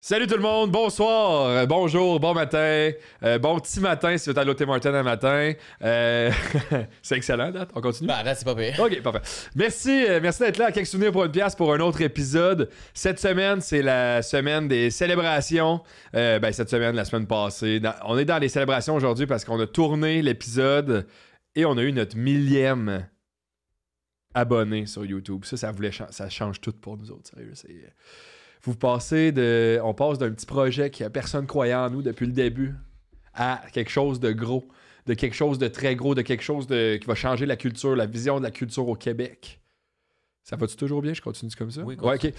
Salut tout le monde, bonsoir, bonjour, bon matin, bon petit matin si vous êtes à l'Hôtel Martin un matin. C'est excellent, date. On continue? Bah là, c'est pas pire. Ok, parfait. Merci d'être là à Quelques souvenirs pour une pièce pour un autre épisode. Cette semaine, c'est la semaine des célébrations. Cette semaine, la semaine passée. On est dans les célébrations aujourd'hui parce qu'on a tourné l'épisode et on a eu notre 1000e abonné sur YouTube. Ça change tout pour nous autres, sérieux. On passe d'un petit projet qui a personne croyait en nous depuis le début à quelque chose de gros, de quelque chose de très gros, de quelque chose qui va changer la culture, la vision de la culture au Québec. Ça va-tu toujours bien? Je continue comme ça? Oui, ouais, ok.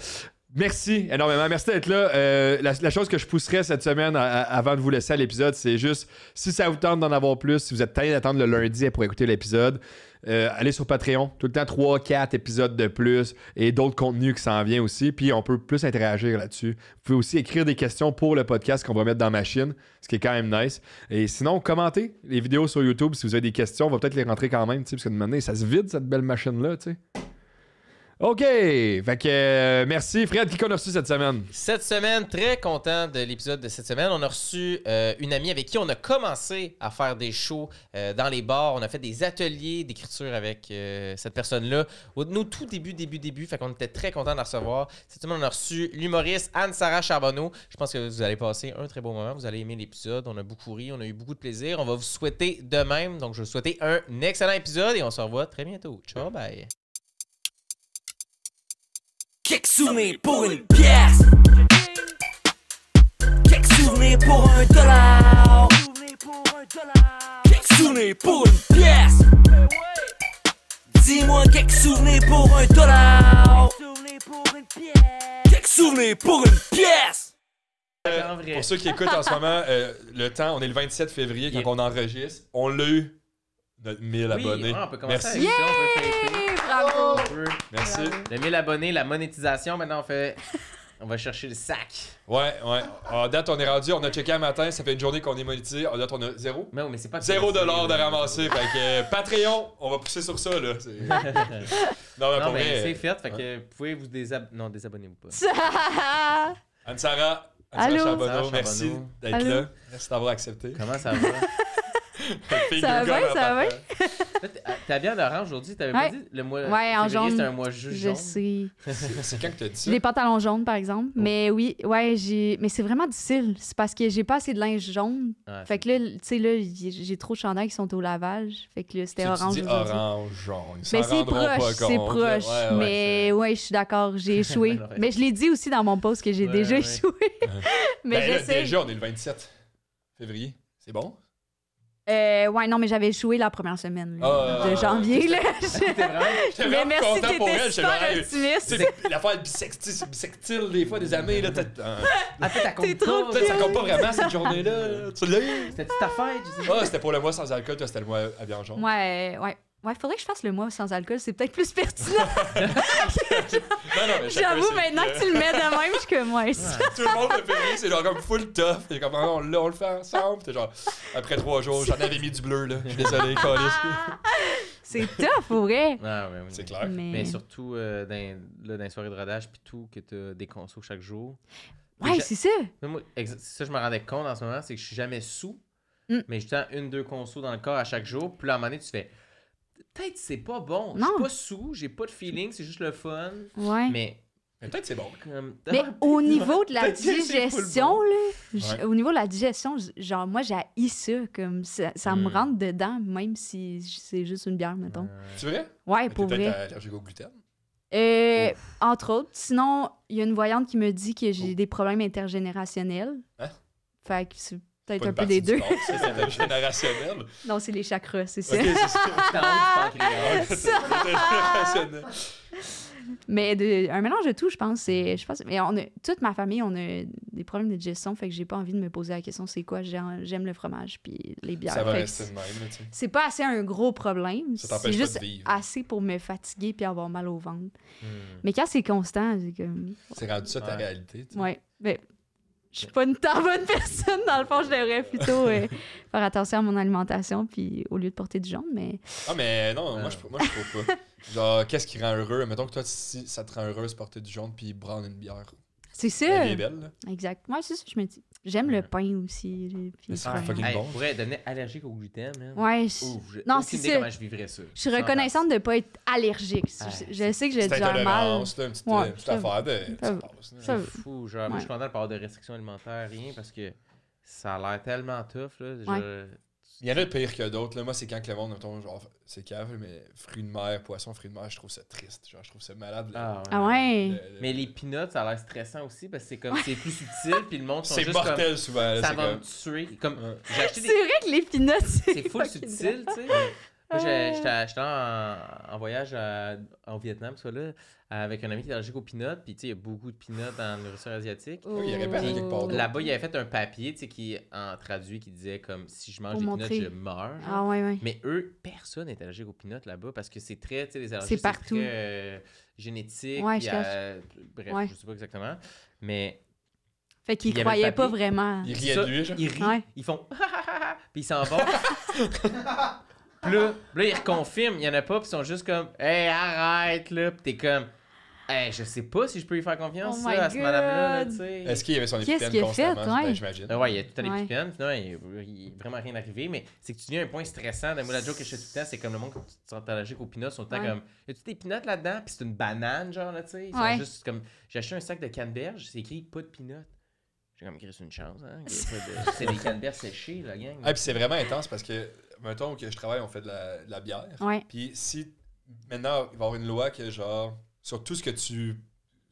Merci énormément. Merci d'être là. La chose que je pousserais cette semaine avant de vous laisser à l'épisode, c'est juste, si ça vous tente d'en avoir plus, si vous êtes tanné d'attendre le lundi pour écouter l'épisode, allez sur Patreon. Tout le temps, 3-4 épisodes de plus et d'autres contenus qui s'en viennent aussi. Puis on peut plus interagir là-dessus. Vous pouvez aussi écrire des questions pour le podcast qu'on va mettre dans Machine, ce qui est quand même nice. Et sinon, commentez les vidéos sur YouTube si vous avez des questions. On va peut-être les rentrer quand même, parce que de manière, ça se vide cette belle machine-là, tu sais. OK. Fait que merci. Fred, qui qu'on a reçu cette semaine? Cette semaine, très content de l'épisode de cette semaine. On a reçu une amie avec qui on a commencé à faire des shows dans les bars. On a fait des ateliers d'écriture avec cette personne-là. Au tout début. Fait qu'on était très content de la recevoir. Cette semaine, on a reçu l'humoriste Anne-Sara Charbonneau. Je pense que vous allez passer un très beau moment. Vous allez aimer l'épisode. On a beaucoup ri. On a eu beaucoup de plaisir. On va vous souhaiter de même. Donc, je vous souhaite un excellent épisode et on se revoit très bientôt. Ciao, bye. Quelques souvenirs pour une pièce. Quelques souvenirs pour $1. Quelques souvenirs pour une pièce. Dis-moi quelques souvenirs pour $1. Quelques souvenirs pour une pièce. Pour ceux qui écoutent en ce moment, le temps, on est le 27 février quand on enregistre. On l'a eu, notre 1000 abonnés. On peut commencer. Merci. Bravo! Merci. Le 1000 abonnés, la monétisation, maintenant on va chercher le sac. Ouais. En date, on est rendu, on a checké un matin, ça fait une journée qu'on est monétisé. En date, on a zéro. Mais c'est pas $0 de ramasser. Fait que Patreon, on va pousser sur ça, là. Non, mais c'est fait. Fait que vous pouvez vous désabonner-vous pas. Anne-Sara Allô? Charbonneau, merci d'être Allô? là. Merci d'avoir accepté. Comment ça va? Ça va bien, ça va bien. T'es habillé en orange aujourd'hui, t'avais Ouais. pas dit le mois En février, jaune. c'est un mois juste Je jaune. sais. C'est quand que t'as dit ça? J'ai des pantalons jaunes, par exemple. Mais oui, mais c'est vraiment difficile. C'est parce que j'ai pas assez de linge jaune. Ouais, Fait que là, tu sais, là, j'ai trop de chandails qui sont au lavage. Fait que là, c'était orange Tu dis aujourd'hui. orange, jaune. Ils Mais s'en c'est rendront pas proche, compte, c'est là. proche. Ouais, mais ouais, je suis d'accord, j'ai échoué. Ouais. Mais je l'ai dit aussi dans mon post que j'ai Ouais, déjà ouais. échoué. mais Ben là, j'essaie. déjà, on est le 27 février. C'est bon? Ouais, non, mais j'avais échoué la première semaine là, de janvier. Là. T'es vraiment... J'étais Mais vraiment merci, content pour elle. t'étais J'étais super vraiment- optimiste. C'est l'affaire bisextile des fois des années. Là, peut-être T'es trop peut-être ça compte pas vraiment cette journée-là. Tu l'as eu? C'était ta fête, je sais pas. Ah, c'était pour le mois sans alcool, toi, c'était le mois à bien jaune. Ouais, faudrait que je fasse le mois sans alcool, c'est peut-être plus pertinent. Non, mais chacun J'avoue, ses- maintenant que tu le mets de même, je suis comme, ouais, Tout le monde le février, c'est genre comme full tough. Et comme, on le fait ensemble. T'es genre, après 3 jours, j'en avais mis du bleu, là. Je suis désolé, câlisse. c'est tough, pour vrai. Ah, ouais, oui. C'est clair. Mais surtout dans les soirées de rodage puis tout, que t'as des consos chaque jour. Ouais, c'est ça. Mais moi, ça, je me rendais compte en ce moment, c'est que je suis jamais sous, mais je tends 1-2 consos dans le corps à chaque jour. Puis là, à un moment donné, tu fais peut-être c'est pas bon. Je Non. suis pas sous, j'ai pas de feeling, c'est juste le fun. Ouais. Mais Peut-être c'est bon. Mais au niveau de la Peut-être que c'est digestion, full là, Ouais. au niveau de la digestion, genre, moi, j'haïs ça. Comme ça me rentre dedans, même si c'est juste une bière, mettons. C'est vrai? Ouais, Mais pour t'es peut-être vrai. allergique au gluten. Entre autres. Sinon, il y a une voyante qui me dit que j'ai des problèmes intergénérationnels. Hein? Fait que c'est peut-être Pas un une peu partie des du deux. corps, ça, c'est générationnel. Non, c'est les chakras, c'est ça. Ok, c'est ça. c'est Générationnel. Mais un mélange de tout, je pense. Mais toute ma famille, on a des problèmes de digestion, fait que j'ai pas envie de me poser la question c'est quoi. J'aime le fromage puis les bières. Ça va Fait que rester de même, là, tu sais. c'est pas assez un gros problème. Ça C'est t'empêche pas juste de vivre. assez pour me fatiguer puis avoir mal au ventre. Mais quand c'est constant, c'est comme... C'est rendu ça ta Ouais. réalité. tu sais. Ouais. Mais je suis pas une tant bonne personne. Dans le fond, je devrais plutôt faire attention à mon alimentation puis au lieu de porter du jaune, mais... Ah, mais non, moi, je trouve pas. Genre, qu'est-ce qui rend heureux? Mettons que toi, si ça te rend heureux de porter du jaune puis prendre une bière. C'est ça. La vie est belle, là. Exact. Ouais, c'est ça, je me dis. J'aime le pain aussi. Puis Mais c'est le fromage. fucking Hey, bon. je pourrais devenir allergique au gluten, man. Ouais, Non, non, c'est idée ça. comment je vivrais ça. Je suis reconnaissante de ne pas être allergique. Je sais que j'ai C'est déjà mal. intolérance, là, une petite, Ouais, une petite ça affaire de... ça ça va. passe, là. Ça- C'est fou, genre, moi, je suis content de pas avoir de restrictions alimentaires, rien, parce que ça a l'air tellement tough, là. Il y en a de pire que d'autres. Là. Moi, c'est quand le monde, mettons, genre, c'est cave, mais fruits de mer, poissons, fruits de mer, je trouve ça triste. Genre, je trouve ça malade. Là. Ah ouais? Mais les peanuts, ça a l'air stressant aussi, parce que c'est comme, c'est plus subtil, puis le monde sont C'est juste mortel comme, souvent. Là, ça c'est va comme... me tuer. Comme, Ouais. j'ai acheté C'est des... vrai que les peanuts, C'est full fucking subtil, tu sais. Moi, j'étais en voyage au Vietnam, ça là, avec un ami qui est allergique aux peanuts, puis tu sais, il y a beaucoup de peanuts dans la nourriture asiatique. Oh. Oui, il répète quelque part. Là-bas, il avait fait un papier, tu sais, qui en traduit, qui disait comme si je mange Pour des montrer. peanuts, je meurs. genre. Ah ouais, ouais. Mais eux, personne n'est allergique aux peanuts là-bas parce que c'est très, tu sais, les allergies, C'est partout. très génétique. Ouais, puis, bref, Ouais. je sais pas exactement. Mais Fait qu'ils Il y avait croyaient le pas papier. vraiment. Il riait ça, de lui, genre. ils rient, Ouais. ils font puis ils s'en vont. Puis là, ils reconfirment, il y en a pas, puis ils sont juste comme hey, arrête là, puis t'es comme hey, je sais pas si je peux lui faire confiance Oh ça, my à cette madame-là, là, God. tu sais. Est-ce qu'il y avait son Qu'est-ce épipène qu'il a fait, constamment? ouais? Ben, j'imagine. Ouais, il y a tout le temps Ouais. des pipines, finalement, il est vraiment rien arrivé, mais c'est que tu viens à un point stressant. Moi, la joke que je fais tout le temps, c'est comme le monde, quand tu te sens allergique aux peanuts, sont tout le temps Ouais. comme y a-tu des peanuts là-dedans? Puis c'est une banane, genre, là, tu sais. Ils sont Ouais. juste comme. J'ai acheté un sac de canneberge, c'est écrit pas de peanuts. J'ai comme écrit, c'est une chance, hein. Il y a pas de- C'est des canneberges séchées, la gang. Ah, puis c'est vraiment intense parce que, mettons que je travaille, on fait de la bière. Ouais. Puis si, maintenant, il va y avoir une loi que, genre, sur tout ce que tu...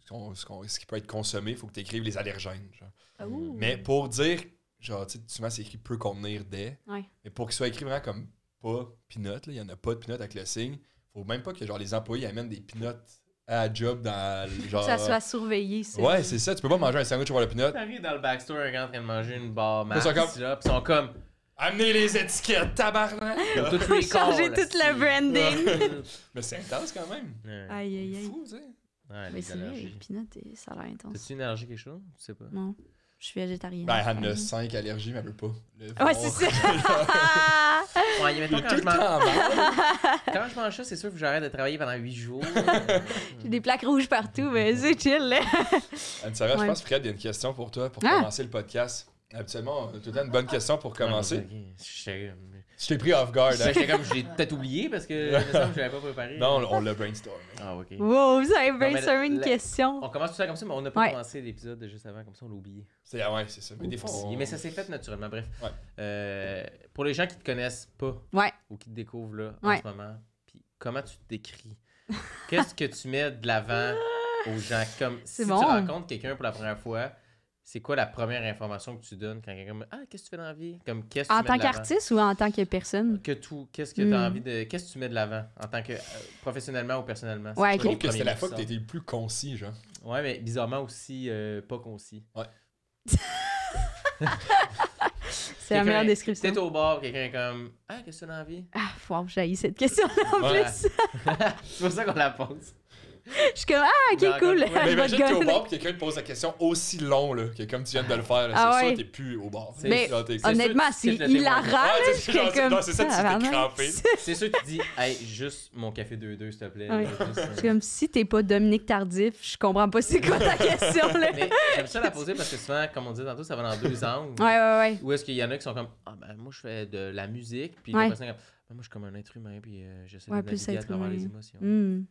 ce qui peut être consommé, il faut que tu écrives les allergènes, genre. Ouh. Mais pour dire, genre, tu sais, souvent c'est écrit peut contenir des. Ouais. Mais pour qu'il soit écrit vraiment comme pas peanut, là, il n'y en a pas de peanut avec le signe. Faut même pas que genre les employés amènent des peanuts à la job dans le genre. Que ça soit surveillé, ça. Ouais, c'est ça. Tu peux pas manger un sandwich au le peanut. T'arrives dans le backstore, un gars en train de manger une barre Ils sont max, comme- là, pis ils sont comme. Amenez les étiquettes, tabarnak! Ils ont tout Faut changer recall, tout le là, branding. Mais c'est intense quand même. Ouais, Aïe, aïe, aïe. Fou, tu sais. ouais, Mais les c'est vrai, les allergies. peanuts, ça a l'air intense. T'as-tu une allergie à quelque chose? Je sais pas. Non, je suis végétarienne. Ben, elle a 5 allergies, mais elle veut pas. Ouais, c'est ça. Ouais, mettons, Il est quand tout je le mange. temps mal. Quand je mange ça, c'est sûr que j'arrête de travailler pendant 8 jours. J'ai des plaques rouges partout, mais c'est chill, là. Anne-Sarah, je Ouais. pense, Fred, il y a une question pour toi pour Ah! commencer le podcast. Habituellement, on a tout le temps une bonne question pour commencer. J'étais Je t'ai pris off guard. hein? comme, je l'ai peut-être oublié parce que il me semble que je l'avais pas préparé. Non, on l'a brainstormé. Ah, ok. Wow, vous avez mais brainstormé une la- question. On commence tout ça comme ça, mais on n'a pas Ouais. commencé l'épisode juste avant, comme ça on l'a oublié. Ouais, c'est ça. Mais des fois, on... Mais ça s'est fait naturellement, bref. Ouais. Pour les gens qui te connaissent pas Ouais. ou qui te découvrent là Ouais. en ce moment, puis comment tu te décris? Qu'est-ce que tu mets de l'avant aux gens? Comme si C'est tu bon. rencontres quelqu'un pour la première fois, c'est quoi la première information que tu donnes quand quelqu'un me dit « Ah, qu'est-ce que tu fais dans la vie? » Comme, qu'est-ce que En tu mets tant de l'avant? qu'artiste ou en tant que personne? Que tout, qu'est-ce que tu as Hmm. envie de... Qu'est-ce que tu mets de l'avant en tant que professionnellement ou personnellement? C'est Ouais, quoi Je ok. trouve les que c'était premiers la fois que qui t'étais le plus concis, genre. sortent? Ouais, mais bizarrement aussi pas concis. C'est la Quelqu'un- meilleure description. Peut-être au bar, quelqu'un est comme « Ah, qu'est-ce que tu as dans la vie? Ah, wow, j'ai cette question-là en Ouais. plus. C'est pour ça qu'on la pose. Je suis comme, ah, Mais ok, encore cool. une fois, Mais Je vais imagine te que t'es au gonner. bar et quelqu'un te pose la question aussi long là, que comme tu viens de le faire. là. Ah C'est ouais. sûr que t'es plus au bar. Mais Genre, t'es- honnêtement, sûr que c'est tu quittes le hilarant. témoin. là. Ouais, Je c'est suis genre, comme, non, c'est ça, tu t'es tabarnak. crampé. C'est sûr que tu dis, hey, juste mon café 2-2, s'il te plaît. Ouais. Juste, Je suis comme, si t'es pas Dominique Tardif, je comprends pas c'est quoi ta question, là. Mais j'aime ça la poser parce que souvent, comme on disait tantôt, ça va dans deux angles. Ouais, ouais, ouais. Ou est-ce qu'il y en a qui sont comme, ah ben moi je fais de la musique, puis Ouais. la personne est comme, ben, moi je suis comme un être humain, puis j'essaie Ouais, de plus naviguer à être travers humain. les émotions. Hmm.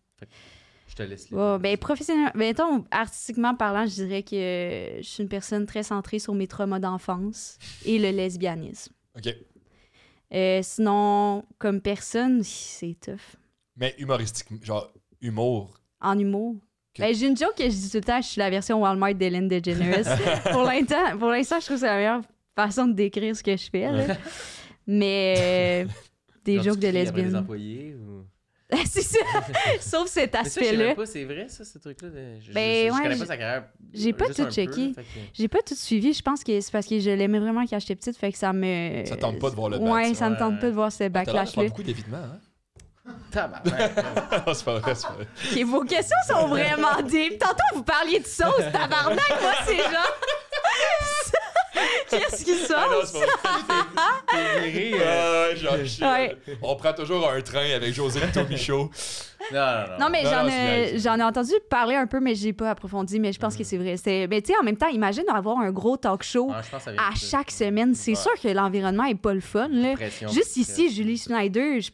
Je te laisse les Ouais, ben, professionnellement, mettons, artistiquement parlant, je dirais que je suis une personne très centrée sur mes traumas d'enfance et le lesbianisme. Ok. Sinon, comme personne, c'est tough. Mais humoristique, genre humour. En humour. Ben, j'ai une joke que je dis tout le temps, je suis la version Walmart d'Ellen DeGeneres. pour l'instant, je trouve que c'est la meilleure façon de décrire ce que je fais. Là. Mais des Genre, tu jokes de cries après les lesbiennes. employés ou... C'est ça. Sauf cet Mais ça, je sais aspect-là. même pas, c'est vrai ça, ce truc-là? Je Ben, ouais, connais pas sa carrière. j'ai pas juste tout un peu, checké. fait que- J'ai pas tout suivi. Je pense que c'est parce que je l'aimais vraiment quand j'étais petite. Fait que ça me. Ça tente pas de voir le Ouais, back, ça me ouais. tente pas de voir ce T'as l'air de faire backlash-là. beaucoup d'évitement, hein? Tabarnak. Non, c'est pas vrai, c'est pas vrai. Ok, vos questions sont vraiment deep. Tantôt, vous parliez de sauce, tabarnak. Moi, c'est genre. Qu'est-ce qui se Ah non, passe? c'est pas vrai. T'es viré, Ouais, genre, Ouais. on prend toujours un train avec José Lito Michaud. Non, mais Non, non, c'est j'en ai entendu parler un peu, mais j'ai pas approfondi, mais je pense que c'est vrai. Mais tu sais, en même temps, imagine avoir un gros talk show Ouais, je pense que ça vient à de ça. chaque semaine. C'est sûr que l'environnement est pas le fun, là. Pression, Juste puis ici, Julie Schneider, je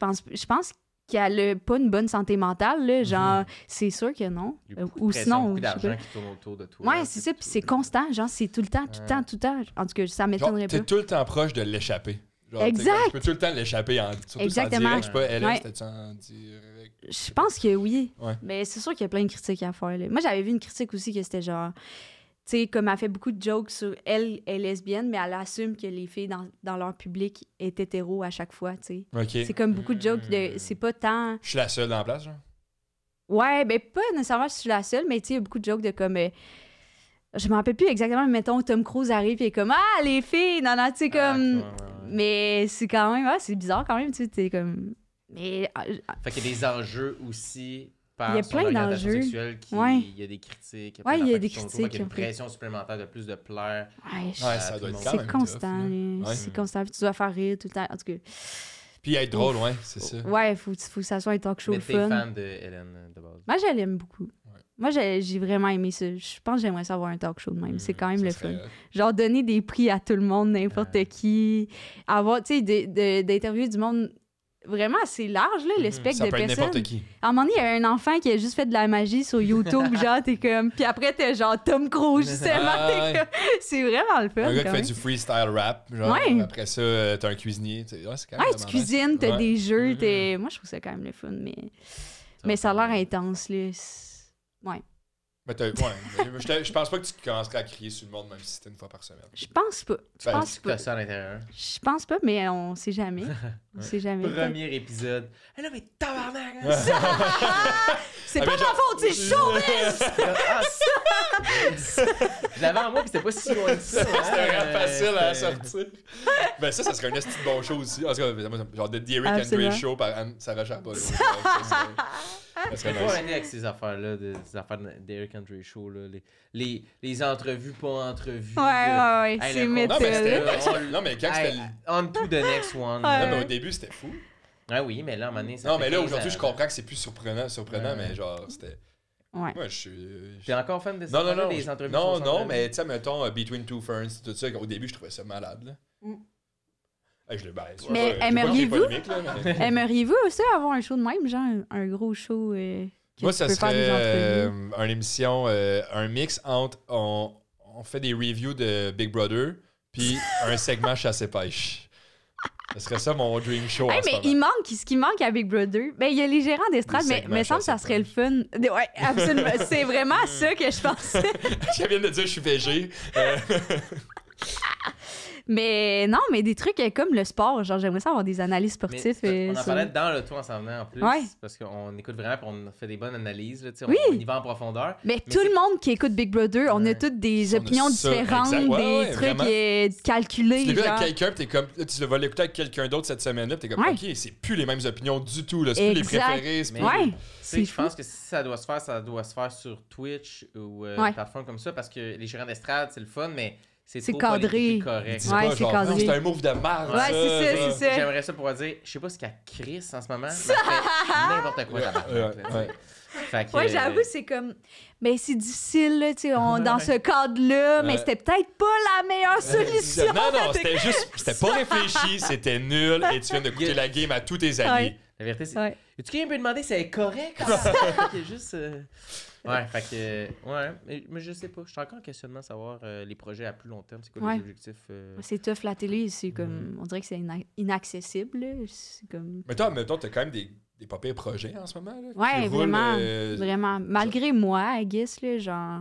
pense qu'elle a pas une bonne santé mentale, là. Genre, c'est sûr que non. il y a beaucoup de Ou pression, sinon, beaucoup je sais d'argent pas. qui tourne autour de toi. Ouais, c'est ça, puis c'est constant, genre, c'est tout le temps, tout le temps, tout le temps. En tout cas, ça Genre, m'étonnerait t'es pas. tout le temps proche de l'échapper. Genre, Exact. Tu peux tout le temps l'échapper, surtout Exactement. en direct. Je sais pas, Hélène, Ouais. c'était-tu en direct? Je pense que oui. Ouais. Mais c'est sûr qu'il y a plein de critiques à faire, là. Moi, j'avais vu une critique aussi que c'était genre... Tu sais, comme elle fait beaucoup de jokes sur elle est lesbienne, mais elle assume que les filles dans leur public est hétéro à chaque fois, tu sais. OK. C'est comme beaucoup de jokes de... C'est pas tant... Je suis la seule dans la place, genre? Ouais, ben pas nécessairement je suis la seule, mais tu sais, il y a beaucoup de jokes de comme... je me rappelle plus exactement, mais mettons, Tom Cruise arrive et est comme « Ah, les filles! » Non, non, tu sais, comme... ouais. Mais c'est quand même... c'est bizarre quand même, tu sais, t'es comme... Mais... Fait qu'il y a des enjeux aussi par Il y a son plein orientation d'enjeux. sexuelle qui... Ouais. Il y a des critiques. Ouais, il y a des qui sont autour, critiques, fait qu'il y a une un peu. pression supplémentaire de plus de plaire. Ouais, Ouais, ça doit être quand c'est même constant, tough, là. là. Ouais. C'est constant. Puis tu dois faire rire tout le temps. En tout cas, Puis être drôle, ouais, c'est ça. ouais, faut que ça soit un talk show Mais le t'es fun. fan de Hélène de base. Moi, je l'aime beaucoup. Moi, j'ai vraiment aimé ça. Je pense que j'aimerais ça avoir un talk show de même. C'est quand même Ça le serait- fun. Genre, donner des prix à tout le monde, n'importe qui. Avoir, tu sais, d'interviewer du monde vraiment assez large, là, le spectre Ça de peut être personnes. n'importe qui. À un moment donné, il y a un enfant qui a juste fait de la magie sur YouTube, genre, t'es comme... Puis après, t'es genre Tom Cruise, justement. Ah, T'es ouais. comme... C'est vraiment le fun, Un gars qui quand fait même. du freestyle rap, genre, Ouais. après ça, t'as un cuisinier. Ouais, c'est quand même Ouais, tu vraiment cuisines, nice. t'as Ouais. des jeux, t'es... Moi, je trouve ça quand même le fun, mais ça a l'air intense, là. Ouais. Mais je pense pas que tu commencerais à crier sur le monde, même si c'était une fois par semaine. Je pense pas. Je Ben, pense Tu pas. fais ça à l'intérieur. Je pense pas, mais on sait jamais. On sait jamais. Premier épisode. Eh là, mais tabarnak! hein? C'est Ah, pas mais ma genre- faute, c'est showbiz! Ah, je l'avais en moi, puis c'était pas si loin de ça. C'était vraiment facile à sortir. sortir. Ben ça serait un esti de bon show aussi. En tout cas, moi, genre The Eric Absolument. Andre Show par Sarah Charbonneau. Ça serait Il faut nice. arrêter avec ces affaires-là, ces affaires d'Eric Andre Show, là, les entrevues, pas entrevues. Ouais, Hey, c'est le Non, mais métal. c'était... Non, mais quand c'était... On to the next one. Non, Ouais. mais au début, c'était fou. Ah oui, mais là, à un moment donné, ça Non, fait mais là, 15 aujourd'hui, ans, je comprends que c'est plus surprenant, Ouais. mais genre, c'était... Ouais. Moi, je suis... T'es encore fan de Non, ça? non, Des entrevues non, sur non, son mais tu sais, mettons, Between Two Ferns, tout ça, au début, je trouvais ça malade, là. Hey, je le baisse. Mais Je sais pas aimeriez-vous? qu'il y ait polémique, là, mais- Aimeriez-vous aussi avoir un show de même, genre un gros show que Moi, tu ça peux faire des serait entrevues? une émission, un mix entre on fait des reviews de Big Brother puis un segment chasse et pêche. Ce serait ça mon dream show Hey, en ce mais moment. ce qui manque à Big Brother, ben il y a les gérants d'estrade, Des mais segments me semble que ça chasse et serait le fun. Ouais, absolument. C'est vraiment ça que je pensais. Je viens de dire je suis végé. Mais non, mais des trucs comme le sport, genre j'aimerais ça avoir des analyses Mais sportives. on en sur- parlait dans le tour en s'en venant en plus. Ouais. Parce qu'on écoute vraiment et on fait des bonnes analyses. Là, tu sais, Oui. on y va en profondeur. Mais Mais tout c'est- le monde qui écoute Big Brother, on a Ouais. toutes des On a opinions ça, différentes, exact. Ouais, des ouais, trucs vraiment. calculés. Tu l'as vu genre. avec quelqu'un, puis t'es comme, là, tu vas l'écouter avec quelqu'un d'autre cette semaine-là, puis t'es comme, Ouais. ok, c'est plus les mêmes opinions du tout, là, c'est plus les Exact. préférés, c'est Mais- plus... Ouais, Tu sais, c'est je fou. pense que si ça doit se faire sur Twitch ou Ouais. une plateforme comme ça, parce que les gérants d'estrade, c'est le fun, mais c'est C'est trop cadré. politiquement correct. Dis Ouais, pas, c'est genre, cadré. non, c'est un move de marde. Ouais, c'est ça, c'est ça. J'aimerais ça pouvoir dire, je sais pas ce qu'elle crisse en ce moment, mais elle fait n'importe quoi là-bas. Ouais. Ouais, j'avoue, c'est comme. Mais c'est difficile, là, tu sais, dans ce cadre-là, mais Ouais. c'était peut-être pas la meilleure solution. Non, c'était juste, c'était pas réfléchi, c'était nul, et tu viens de coûter la game à tous tes amis. Ouais. La vérité, c'est. Ouais. Et tu quelqu'un peut demander si elle est correcte? C'est juste. Ouais, fait que. Ouais, mais je sais pas. Je suis encore en questionnement de savoir les projets à plus long terme. C'est quoi Ouais. les objectifs? C'est tough, la télé, c'est comme. On dirait que c'est inaccessible, là. C'est comme. Mais toi, mettons, t'as quand même des pas pires projets en ce moment, là. Ouais, qui roulent, vraiment. Vraiment. Malgré moi, I guess, là, genre,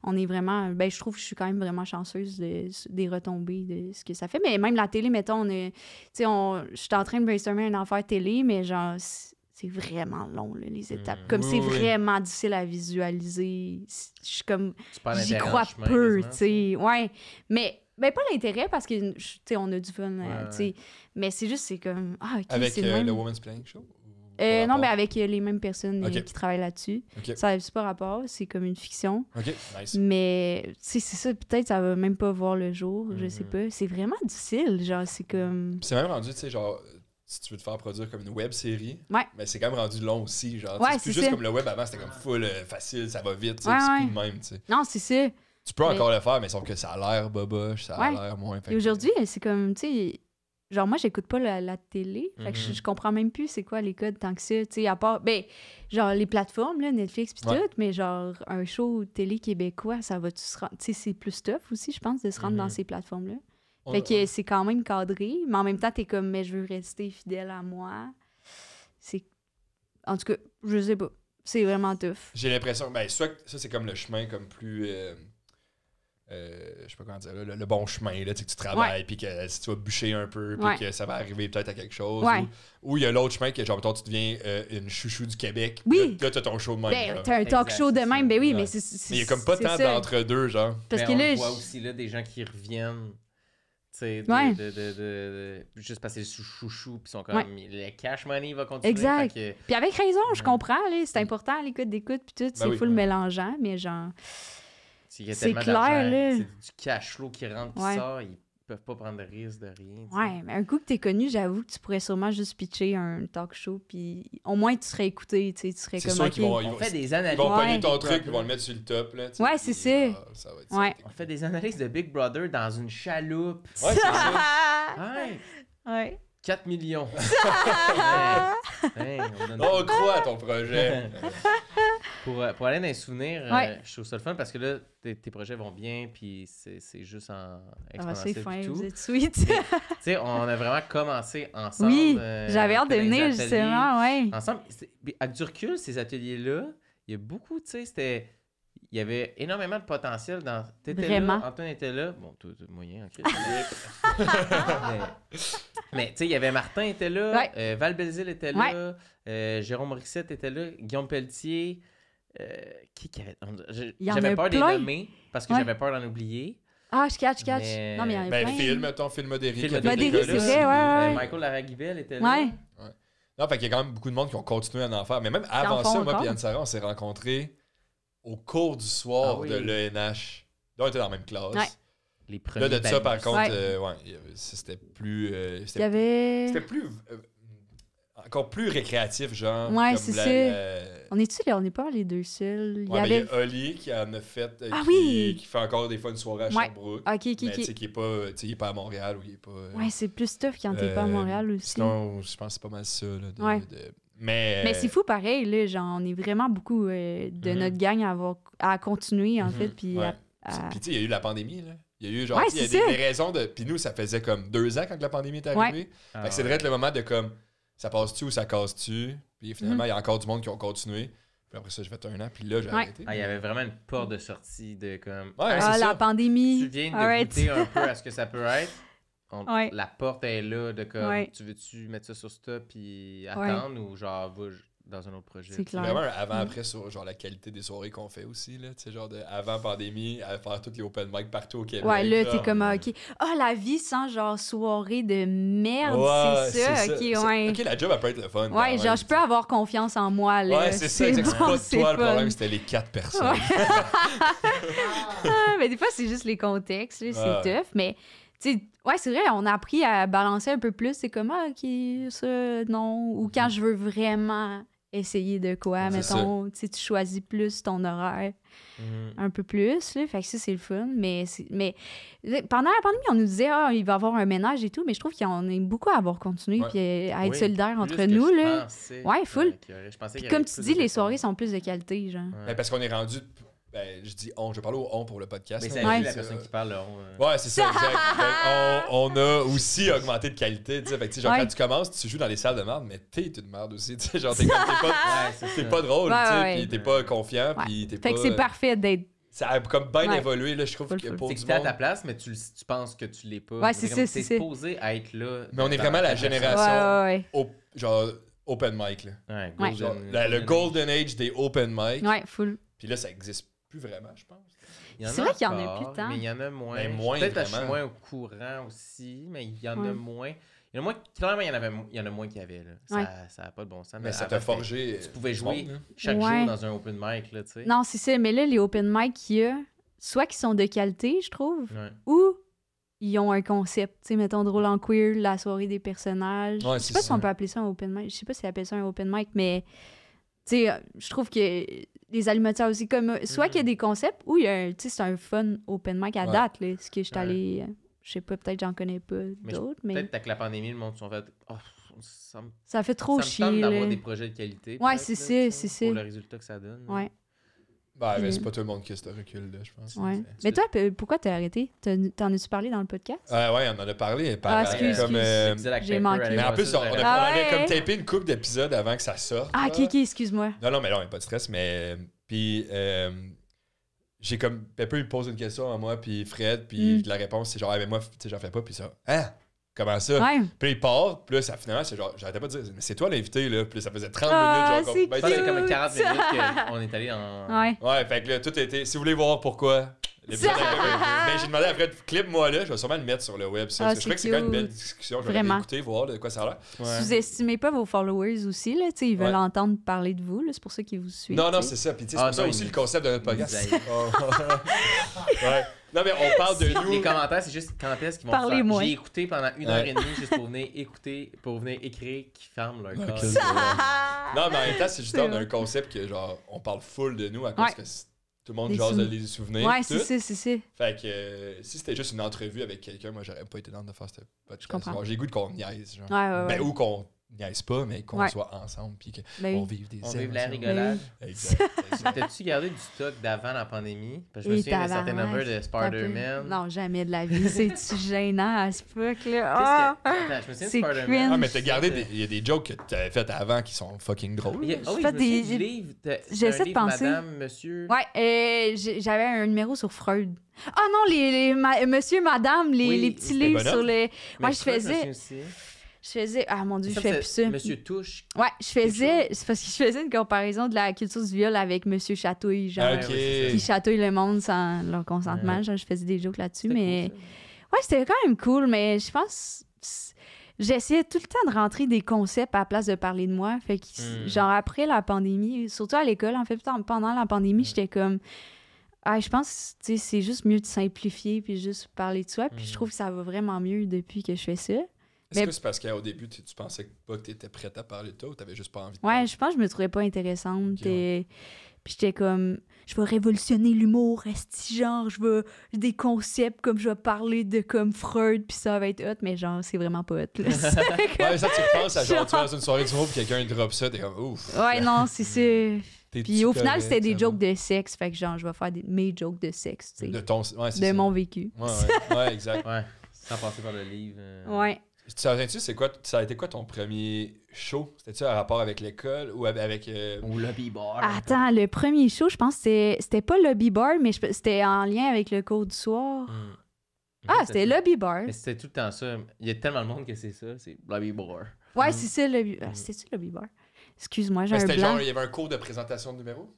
on est vraiment. Ben, je trouve que je suis quand même vraiment chanceuse des retombées de ce que ça fait. Mais même la télé, mettons, tu sais, je suis en train de brainstormer une affaire télé, mais genre, c'est vraiment long, là, les étapes. Comme Oui, c'est oui. vraiment difficile à visualiser. Je suis comme. Tu perds J'y l'intérêt crois en chemin, peu, tu quasiment, sais. Ouais. Mais. Ben, pas l'intérêt parce que, tu sais, on a du fun, tu sais. ouais. Mais c'est juste, c'est comme. Ah, ok, Avec c'est le même. le Women's Playing Show? Non, mais avec les mêmes personnes Ok. qui travaillent là-dessus. Ok. Ça n'a pas rapport, c'est comme une fiction. Ok, nice. Mais, tu sais, c'est ça, peut-être ça va même pas voir le jour, je sais Mhm. pas. C'est vraiment difficile, genre, c'est comme... Puis c'est même rendu, tu sais, genre, si tu veux te faire produire comme une web série, Ouais. mais c'est quand même rendu long aussi. Genre, Ouais, c'est plus c'est juste ça. comme le web avant, c'était comme full facile, ça va vite, tu sais, Ouais, c'est ouais. plus le même. Tu sais. Non, c'est ça. Tu peux Mais- encore le faire, mais sauf que ça a l'air boboche, ça a Ouais. l'air moins. fait Et que- aujourd'hui, c'est comme, tu sais, genre, moi, j'écoute pas la télé. Fait que je comprends même plus c'est quoi les codes tant que ça. Tu sais, à part, ben, genre, les plateformes, là, Netflix pis Ouais. tout, mais genre, un show télé québécois, ça va-tu se rendre. Tu sais, c'est plus tough aussi, je pense, de se rendre dans ces plateformes-là. On- Fait que c'est quand même cadré, mais en même temps, t'es comme, mais je veux rester fidèle à moi. C'est. En tout cas, je sais pas. C'est vraiment tough. J'ai l'impression, ben, soit que ça, c'est comme le chemin comme plus. Je sais pas comment dire, là, le bon chemin, là, tu sais, que tu travailles, puis que si tu vas bûcher un peu, puis Ouais. que ça va arriver peut-être à quelque chose. Ouais. Ou il y a l'autre chemin que, genre, mettons, tu deviens une chouchou du Québec. Oui. Là, t'as ton show de même. Ben, genre. t'as un talk Exact, show de c'est même, ça. ben oui, Ouais. mais c'est. Mais il y a comme pas c'est tant ça. d'entre-deux, genre. Parce Mais que on là, voit aussi là, des gens qui reviennent, tu sais, Ouais. juste parce que c'est chouchou, puis sont comme, Ouais. le cash money va continuer. Exact. fait Puis avec raison, je Ouais. comprends, là, c'est important, l'écoute d'écoute, puis tout, c'est oui. full mélangeant, mais genre. qu'il y a C'est tellement clair, d'argent, là. c'est du cash flow qui rentre, qui Ouais. sort, ils peuvent pas prendre de risque de rien. tu sais. Ouais, mais un coup que t'es connu, j'avoue que tu pourrais sûrement juste pitcher un talk show, puis au moins tu serais écouté, tu sais, tu serais C'est comme. sûr ok. qu'ils vont, On fait des analyses. ils vont Ouais. pogner ton Big truc, Brother. ils vont le mettre sur le top. Là, tu sais, Ouais, puis, c'est ça. ça va être Ouais. On fait des analyses de Big Brother dans une chaloupe. Ouais, c'est ça. Ouais, Ouais. 4 millions. Hey, on donne- On croit à ton projet. Pour aller dans les souvenirs, Ouais. je trouve ça le fun parce que là, tes projets vont bien, puis c'est juste en Ah, c'est exponentiel fin, puis tout. vous êtes sweet. Tu sais, on a vraiment commencé ensemble. Oui, on j'avais hâte de fait des venir, ateliers justement, ouais. Ensemble. Puis avec du recul, ces ateliers-là, il y a beaucoup, tu sais, c'était... Il y avait énormément de potentiel dans... T'étais Vraiment. là, Antoine était là. Bon, tout moyen, ok. mais tu sais, il y avait Martin était là, Ouais. Val Belzile était là, Jérôme Rixette était là, Guillaume Pelletier. Qui avait... Il y en J'avais a peur des plein. nommer parce que Ouais. j'avais peur d'en oublier. Ah, je catch. Mais- Non, mais il y en a Ben, plein. film, mettons, film Modéry. Phil qui a Modéry, été c'est là. vrai, ouais. Michael Laragibel était là. Ouais. Non, fait qu'il y a quand même beaucoup de monde qui ont continué à en faire. Mais même avant en font ça, moi encore. et Anne-Sarah, on s'est rencontrés au cours du soir Ah oui. de l'ENH. Là, on était dans la même classe. Ouais. Les premiers Là, de ça, par Balbus. contre, Ouais. ouais, c'était plus. Il y C'était avait. c'était plus. Encore plus récréatif, genre. Ouais, comme c'est la- ça. la- On est-tu là? On n'est pas les deux seuls. Il y Ouais, mais il y avait. a Oli qui en a fait. Ah qui, oui! qui fait encore des fois une soirée à Ouais. Sherbrooke. Ok, Mais tu sais, ok. qui est pas, tu sais, il est pas à Montréal ou il est pas. Ouais, c'est plus tough quand t'es pas à Montréal aussi. Sinon, je pense que c'est pas mal ça. Là, Ouais. Mais. Mais c'est fou pareil, là. Genre, on est vraiment beaucoup de notre gang à continuer, en Mhm. fait. Puis Ouais. à- Puis, tu sais, il y a eu la pandémie, là. Il y a eu, genre, Ouais, tu sais, il y a c'est des ça. raisons de. Puis nous, ça faisait comme 2 ans quand la pandémie est arrivée. Ah Fait que c'est ouais. vrai que le moment de comme, ça passe-tu ou ça casse-tu. Puis Mhm. finalement, il y a encore du monde qui ont continué. Puis après ça, j'ai fait 1 an. Puis là, j'ai Ouais. arrêté. Ah, il y avait vraiment une porte de sortie de comme. Ouais, Ah, c'est la ça. pandémie. Tu viens de Alright. goûter un peu à ce que ça peut être. Ouais. La porte est là de comme. Ouais. Tu veux-tu mettre ça sur stop puis attendre ou genre va dans un autre projet? C'est clair. Vraiment un avant-après sur genre la qualité des soirées qu'on fait aussi. Là. Tu sais, genre de avant pandémie, à faire toutes les open mic partout au Québec. Ouais, là, genre. t'es comme, ah, ok. Ah, la vie sans, genre, soirée de merde, Ouais, c'est ça. Ok, ouais. Ok, la job, elle peut être le fun. quand Ouais, même, genre, je peux avoir confiance en moi, là. Ouais, c'est ça, exact. C'est pas c'est toi le fun. problème, c'était les 4 personnes. Ouais. Ah, mais des fois, c'est juste les contextes, là, c'est Ouais. tough. Mais, tu sais, ouais, c'est vrai, on a appris à balancer un peu plus. C'est comme, ah, ok, ça, non. Ou quand je veux vraiment essayer de quoi, C'est mettons, tu sais, tu choisis plus ton horaire Mhm. un peu plus, là. Fait que ça, c'est le fun. Mais pendant la pandémie, on nous disait, ah, il va y avoir un ménage et tout. Mais je trouve qu'on est beaucoup à avoir continué Ouais. puis à être Oui, solidaires plus entre que nous, je là. pensais, Ouais, full. je pensais Puis qu'il y comme avait tu plus dis, de les soirées efforts. sont plus de qualité, genre. Ouais. Ben, parce qu'on est rendu. Ben, je dis on, je vais parler au on pour le podcast. Mais là. c'est Ouais. lui la personne qui parle, là. Ouais, c'est ça, exact. Ben, on a aussi augmenté de qualité, tu sais. Fait que, tu sais, genre, Ouais. quand tu commences, tu joues dans les salles de merde, mais t'es une merde aussi, tu sais. Genre, t'es comme, Ouais, c'est t'es ça. pas drôle, Ouais, tu sais, ouais. pis t'es pas confiant, Ouais. pis t'es Fait pas. que c'est parfait d'être. Ça a comme bien Ouais. évolué, là, je trouve, Full, que full. pour C'est du que t'es à monde. ta place, mais tu penses que tu l'es pas. Ouais, c'est ça, C'est c'est ça. supposé être là. Mais on est dans vraiment la ta génération. Ouais. Genre, open mic, là. Ouais, Ouais. Genre, golden, le golden age des open mic. Ouais, full. Puis là, ça existe plus vraiment, je pense. Il y en C'est a vrai qu'il y en a encore, plus tant. Mais il y en a moins. Mais moins, Peut-être que je suis vraiment. moins au courant aussi, mais il y en a Ouais. moins. Il y en a moins. Clairement, il y en a moins qu'il y avait. Là. Ouais. Ça n'a pas de bon sens. Mais ça avant, t'a forgé. Tu pouvais du jouer monde, là. chaque Ouais. jour dans un open mic, là, tu sais. Non, c'est ça. Mais là, les open mic qu'il y a, soit qui sont de qualité, je trouve, Ouais. ou ils ont un concept. Tu sais, mettons Drôle en queer, la soirée des personnages. Ouais, Je sais c'est pas si ça. on peut appeler ça un open mic. Je sais pas si on appelle ça un open mic, mais tu sais, je trouve que les animateurs aussi, comme soit qu'il y a des concepts ou il y a tu sais, c'est un fun open mic à Ouais. date. Là, ce que je suis Ouais. allée. Je sais pas, peut-être j'en connais pas Mais d'autres, mais Peut-être avec la pandémie, le monde se sont fait. Oh, ça fait trop ça me tente chier. d'avoir Là. des projets de qualité. Ouais, peut-être, c'est là, ça, tu sais, c'est ça. Pour le résultat que ça donne. là. Ouais, Ben, mais Puis- c'est pas tout le monde qui a ce recul-là, je pense. ouais. C'est- Mais toi, pourquoi t'as arrêté? T'en as-tu parlé dans le podcast? Ouais, on en a parlé. Ah, excuse, comme, excuse. Black J'ai Pepper, manqué. allez mais en voir plus, ça, on Black avait, Pepper. Ah on avait ouais? comme tapé une couple d'épisodes avant que ça sorte. Ah, là. ok, excuse-moi. Non, mais non, pas de stress, mais. Puis, j'ai comme. Pepper, il pose une question à moi, puis Fred, puis la réponse, c'est genre, ah, mais moi, tu sais, j'en fais pas, puis ça. Hein? Comment ça? Ouais. Puis il part, puis là, ça, finalement, c'est genre, j'arrêtais pas de dire, mais c'est toi l'invité, là. Puis là, ça faisait 30 Ah, minutes, genre, c'est ben, Je pense que c'est tu sais, comme Cute. 40 minutes qu'on est allé en. Ouais. ouais, fait que là, tout était. Si vous voulez voir pourquoi. L'épisode avec Pepper, mais j'ai demandé après, clip-moi là, je vais sûrement le mettre sur le web. Ça, Ah, parce que je trouvais que c'est quand même une belle cute. discussion. Je vais Vraiment. écouter, voir de quoi ça a l'air. Ouais. Sous-estimez pas vos followers aussi, là. Tu sais, ils veulent Ouais. entendre parler de vous, là. C'est pour ça qu'ils vous suivent. Non, tu c'est sais. ça. Puis tu sais, c'est Ah, pour ça non, aussi il- le concept de notre podcast. il- Oh. Ouais. Non, mais on parle de Les nous. commentaires, c'est juste quand est-ce qu'ils vont Parlez faire. moins. J'ai écouté pendant une heure Ouais. et demie juste pour venir écouter, pour venir écrire qui ferment leur Ok. corps. Non, mais en même temps, c'est juste C'est on a vrai. un concept que genre, on parle full de nous à cause Ouais. que tout le monde Des jase de souvenirs. les souvenirs. Ouais, tout. c'est ça. Fait que si c'était juste une entrevue avec quelqu'un, moi, j'aurais pas été dans de faire ce podcast. Je comprends. Genre, j'ai le goût qu'on niaise. Genre. Ouais, ouais, ouais. Ben, ou qu'on niaise pas, mais qu'on Ouais. soit ensemble. Puis qu'on Ben oui. vive des On vive la émotions. rigolade. Exact. exact. T'as-tu gardé du stock d'avant la pandémie? Parce que je me Et souviens d'un certain tabarnak. number de Spider-Man. Non, jamais de la vie. C'est gênant à ce fuck, là. Qu'est-ce Ah! que- Attends, je me souviens de C'est Spider-Man. cringe. Ah, mais t'as gardé il y a des jokes que t'avais fait avant qui sont fucking drôles. Il y a- là. Ah oui, J'ai je me fait souviens des- du livre. J'essaie de penser. Madame, monsieur. Ouais, j'avais un numéro sur Freud. Ah non, monsieur, madame, Oui, les petits c'était livres bonhomme. sur les... Mais Ouais, je Freud, me faisais... souviens aussi. Ah mon Dieu, je Ça, fais c'est plus ça. Monsieur Touche. Ouais, je faisais... C'est parce que je faisais une comparaison de la culture du viol avec Monsieur Chatouille, genre. Ok. ouais, Qui chatouille le monde sans leur consentement. Ouais. Genre, je faisais des jokes là-dessus, C'était mais... cool, ça. Ouais, c'était quand même cool, mais je pense... J'essayais tout le temps de rentrer des concepts à la place de parler de moi. Fait que, genre, après la pandémie, surtout à l'école, en fait, pendant la pandémie, j'étais comme... Ah, je pense que c'est juste mieux de simplifier puis juste parler de soi. Puis je trouve que ça va vraiment mieux depuis que je fais ça. Est-ce Mais- que c'est parce qu'au début, tu pensais pas que t'étais prête à parler de toi ou t'avais juste pas envie de Ouais, parler? je pense que je me trouvais pas intéressante. Ok, ouais. Puis j'étais comme, je vais révolutionner l'humour, esti, genre, je veux des concepts comme je vais parler de comme Freud, puis ça va être hot, mais genre, c'est vraiment pas hot. Là. C'est comme- Ouais, ça, tu repenses à genre, tu vas Genre- dans une soirée d'humour puis quelqu'un drop ça, t'es comme ouf. Ouais, non, c'est ça. T'es-tu Puis au final, correct, c'était des ça jokes va? de sexe, fait que genre, je vais faire mes jokes de sexe, tu sais, De ton. Ouais, c'est de ça. mon vécu. Ouais, exact. Ouais, sans passer par le livre. Ouais. Tu te souviens-tu, ça a été quoi ton premier show? C'était-tu un rapport avec l'école ou avec. Ou Lobby Bar. Attends, le premier show, je pense que c'était pas Lobby Bar, mais c'était en lien avec le cours du soir. Hmm. Ah, c'était Lobby Bar. Mais c'était tout le temps ça. Il y a tellement de monde que c'est ça. C'est Lobby Bar. Ouais, c'est ça, Lobby Bar. C'était-tu Lobby Bar? Excuse-moi, j'ai Mais un c'était blanc. genre, il y avait un cours de présentation de numéro?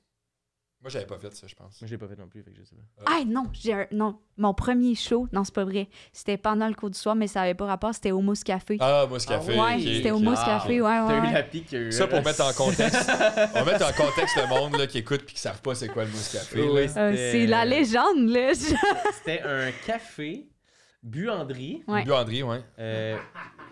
Moi, j'avais pas fait ça, je pense. Moi, je l'ai pas fait non plus, fait que je sais pas. Ah non, non, mon premier show, non, c'est pas vrai. C'était pendant le cours du soir, mais ça avait pas rapport, c'était au Mousse Café. Ah, moi, ce café. ouais, ok, c'était au ok. Mousse Café, ouais, T'as eu ouais. la pique qu'il y a eu. Ça, pour mettre en contexte, on va mettre en contexte le monde là, qui écoute puis qui savent pas c'est quoi le mousse café. Oui, là. C'est la légende, là. C'était un café, buanderie. Ouais. Buanderie, ouais.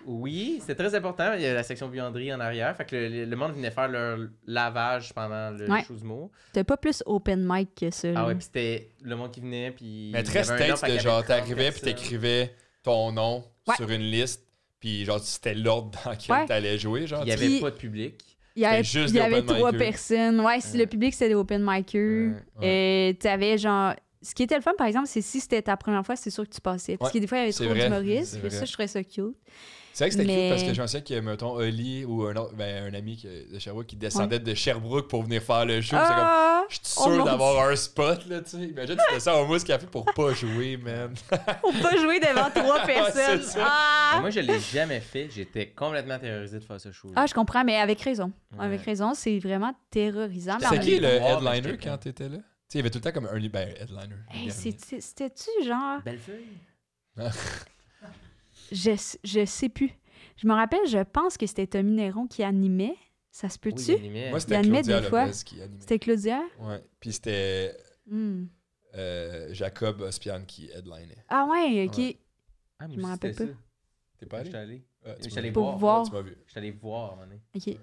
Oui, c'était très important. Il y a la section buanderie en arrière. Fait que le monde venait faire leur lavage pendant le Ouais. show d'humour. C'était pas plus open mic que ça. Ah là. ouais, puis c'était le monde qui venait. Puis Mais il y très avait un States, offre, fait de qu'il y genre, avait 30 t'arrivais puis personnes. t'écrivais ton nom Ouais. sur une liste, puis genre, c'était l'ordre dans lequel Ouais. t'allais jouer, genre. Il n'y tu sais. avait Puis- pas de public. Il y avait, C'était juste il y des avait open 3 micers. personnes. Ouais, si le public, c'était des open micers. Ouais. Et t'avais genre... Ce qui était le fun, par exemple, c'est si c'était ta première fois, c'est sûr que tu passais. Parce Ouais, que des fois, il y avait c'est trop vrai, d'humoristes. c'est Puis vrai. ça, je trouvais ça cute. C'est vrai que c'était Mais- cute parce que je pensais que, mettons, Oli ou un autre, un ami de Sherbrooke qui descendait de Sherbrooke pour venir faire le show. C'est comme, Ah! je suis Oh sûr mon d'avoir un spot, là, tu sais. Imagine, tu fais ça au mousse café pour pas jouer, man. Pour pas jouer devant 3 personnes. c'est ça. Ah! Mais moi, je l'ai jamais fait. J'étais complètement terrorisé de faire ce show. Ah, je comprends, mais avec raison. Ouais. Avec raison, c'est vraiment terrorisant. Mais en C'est même- qui le voir, mais headliner j'étais quand pas. t'étais là? Tu sais, il y avait tout le temps comme un headliner. Hey, c'était-tu genre... Bellefeuille. Je sais plus. Je me rappelle, je pense que c'était Tommy Néron qui animait. Ça se Oui, peut-tu? il animait. Moi, Il c'était animait Claudia des fois. Lopez qui animait. C'était Claudia? Ouais. Puis c'était Hmm. Jacob Ospian qui headlinait. Ah ouais, OK. Ouais. Ah, moi Je m'en aussi, rappelle c'était pas. ça. T'es pas allé? J'étais allé. Ah, tu J'étais m'as allé vu. Pour voir. Tu m'as vu. J'étais allé voir à un moment donné. OK.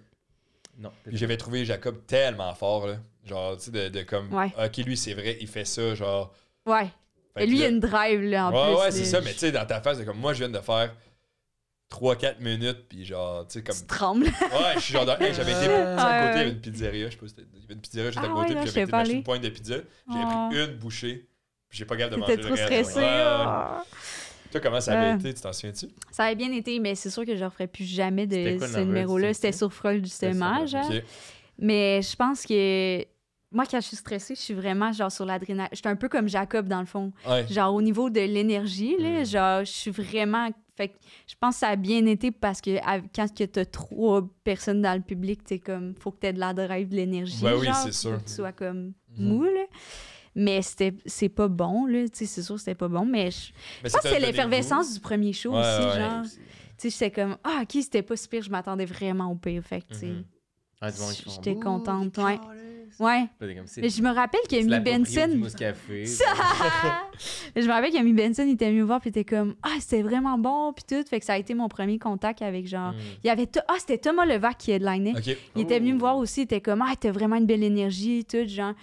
Non. Puis j'avais trouvé Jacob tellement fort, là. Genre, tu sais, de comme. Ouais. Ok, lui, c'est vrai, il fait ça, genre. Ouais. Fait Et que lui, il y a là- une drive, là, en ouais, plus. ouais, c'est là. ça, mais tu sais, dans ta face, c'est comme moi, je viens de faire 3-4 minutes, puis genre, tu sais, comme. Tu trembles. Ouais, je suis genre dans. Hey, j'avais été. Tu sais, à côté, il y Ouais. avait une pizzeria, je sais pas si c'était. Il y avait une pizzeria juste à Ah côté, ouais, puis là, j'avais j'étais été pas m'acheter allée. une pointe de pizza. J'avais Oh. pris une bouchée, puis j'ai pas capable de manger T'étais le trop reste. stressé. Ouais, ouais. ah. Toi, comment ça avait été? Tu t'en souviens-tu? Ça avait bien été, mais c'est sûr que je ne referais plus jamais C'était de quoi le ce number, numéro-là. tu C'était sais? sur Freud, justement. C'était sur Genre. Ok. Mais je pense que moi, quand je suis stressée, je suis vraiment genre sur l'adrénaline. Je suis un peu comme Jacob, dans le fond. Ouais. Genre, au niveau de l'énergie, là, genre, je suis vraiment. Fait que je pense que ça a bien été parce que quand tu as 3 personnes dans le public, tu comme, faut que tu aies de la drive, de l'énergie. Ouais, oui, genre, c'est sûr. faut que tu sois comme Mhm. mou, là. Mais c'est pas bon, là. Tu sais, c'est sûr que c'était pas bon. Mais je Mais pense que t'a c'est donné l'effervescence du premier show Ouais, aussi, ouais. genre. Tu sais, j'étais comme, ah, OK, c'était pas si pire, je m'attendais vraiment au pire. Fait que, tu sais, Mhm. Ah, du monde qui font, j'étais Bouh, contente, les ouais. Charles. Ouais. Là, t'es comme, c'est- Mais je me rappelle c'est qu'Amy la proprio du Benson. Mousse-Café. Mais je me rappelle qu'Amy Benson, il était venu me voir, puis il était comme, ah, c'était vraiment bon, puis tout. Fait que ça a été mon premier contact avec, genre. Mm. Il y avait. C'était Thomas Levac qui headlinait. Ok. Il était venu me Oh. voir aussi, il était comme, ah, t'as vraiment une belle énergie, tout, genre.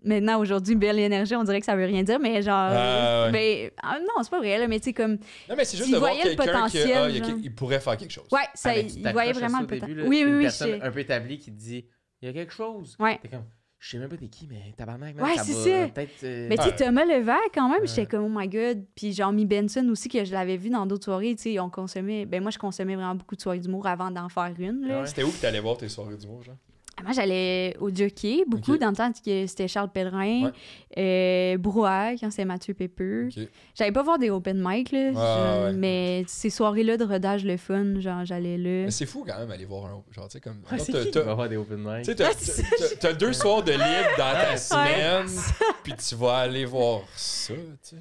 Maintenant, aujourd'hui, belle énergie, on dirait que ça veut rien dire, mais genre. Ouais. Ben, non, c'est pas vrai, là, mais tu sais, comme. Non, mais c'est juste Tu de voir voyais le quelqu'un potentiel, qui genre. il pourrait faire quelque chose. Ouais, ça, Ah, mais tu il t'accroches voyait à ça vraiment au le potentiel. début, là. Oui, oui, Une oui. personne un peu établie qui te dit il y a quelque chose. Ouais. T'es comme je sais même pas t'es qui, mais tabarnak, man, Ouais, ça c'est va ça. peut-être. Mais tu sais, Ouais. Thomas Levac, quand même, Ouais. j'étais comme, oh my god. Puis genre, Mi Benson aussi, que je l'avais vu dans d'autres soirées, tu sais, on consommait. Ben, moi, je consommais vraiment beaucoup de soirées d'humour avant d'en faire une, là. Ah ouais? C'était où que t'allais voir tes soirées d'humour, genre? Moi, j'allais au Jockey, beaucoup, Ok. dans le temps que c'était Charles Pellerin, Brouhaha, quand c'était Mathieu Pepeux. Ok. J'allais pas voir des open mic, là, Ouais. mais ces soirées-là de rodage le fun, genre, j'allais là. Mais c'est fou quand même aller voir un. Genre, tu sais, comme. Ouais, c'est qui va avoir des open mic? Tu sais, t'as 2 soirs de libre dans ta semaine, puis tu vas aller voir ça, tu sais.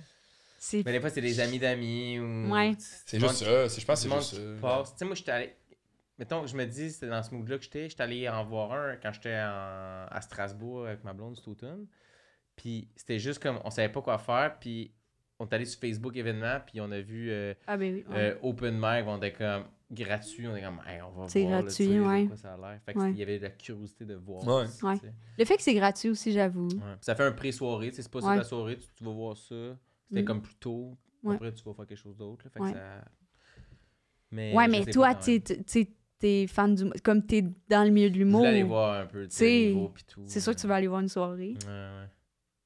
C'est Mais des fois, c'est des amis d'amis ou. Ouais. C'est juste ça. Je pense que Du c'est monde juste qui ça. passe. Tu sais, moi, j'étais allé. Mettons, je me dis, c'était dans ce mood-là que j'étais. J'étais allé en voir un quand j'étais à Strasbourg avec ma blonde cet automne. Puis c'était juste comme, on savait pas quoi faire. Puis on est allé sur Facebook événements. Puis on a vu Ah, ben oui. Ouais. Open Mic. On était comme gratuit. On est comme, hey, on va C'est voir. là, gratuit, tu sais, de ouais. quoi ça a l'air. Fait que Ouais. il y avait de la curiosité de voir. Ouais. aussi, Ouais. tu sais. Le fait que c'est gratuit aussi, j'avoue. Ouais. Puis ça fait un pré-soirée. Tu sais, c'est pas ça Ouais. la soirée. Tu vas voir ça. C'était Mm. comme plus tôt. Ouais. Après, tu vas faire quelque chose d'autre. là. Fait Ouais. que ça. Mais Ouais, je mais sais toi, pas quand même. t'es fan du... Comme t'es dans le milieu de Je l'humour, voulais aller voir un peu le T'sais, niveau pis tout. c'est sûr que tu vas aller voir une soirée. Ouais, ouais.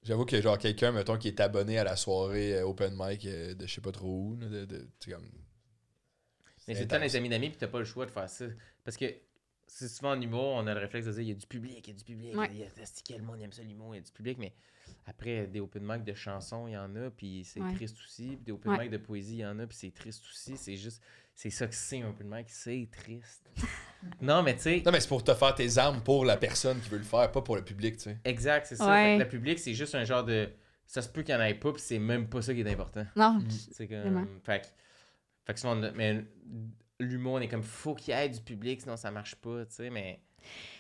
J'avoue que, genre, quelqu'un, mettons, qui est abonné à la soirée open mic de je sais pas trop où, là, tu sais, comme. Mais c'est le temps des amis d'amis, puis t'as pas le choix de faire ça. Parce que c'est souvent en humour, on a le réflexe de dire il y a du public, il y a du public, Ouais. il y a quel monde aime ça l'humour, il y a du public, mais après, des open mic de chansons, il y en a, puis c'est Ouais. triste aussi. Puis des open Ouais. mic de poésie, il y en a, puis c'est triste aussi. C'est juste, c'est ça que c'est un open mic, c'est triste. Non, mais tu sais, Non, mais c'est pour te faire tes armes pour la personne qui veut le faire, pas pour le public, tu sais. exact, c'est ça. Ouais. Fait que le public, c'est juste un genre de. Ça se peut qu'il y en ait pas, puis c'est même pas ça qui est important. Non, C'est Vraiment. comme. Fait que souvent, mais l'humour, on est comme, faut qu'il y ait du public, sinon ça marche pas, tu sais, mais.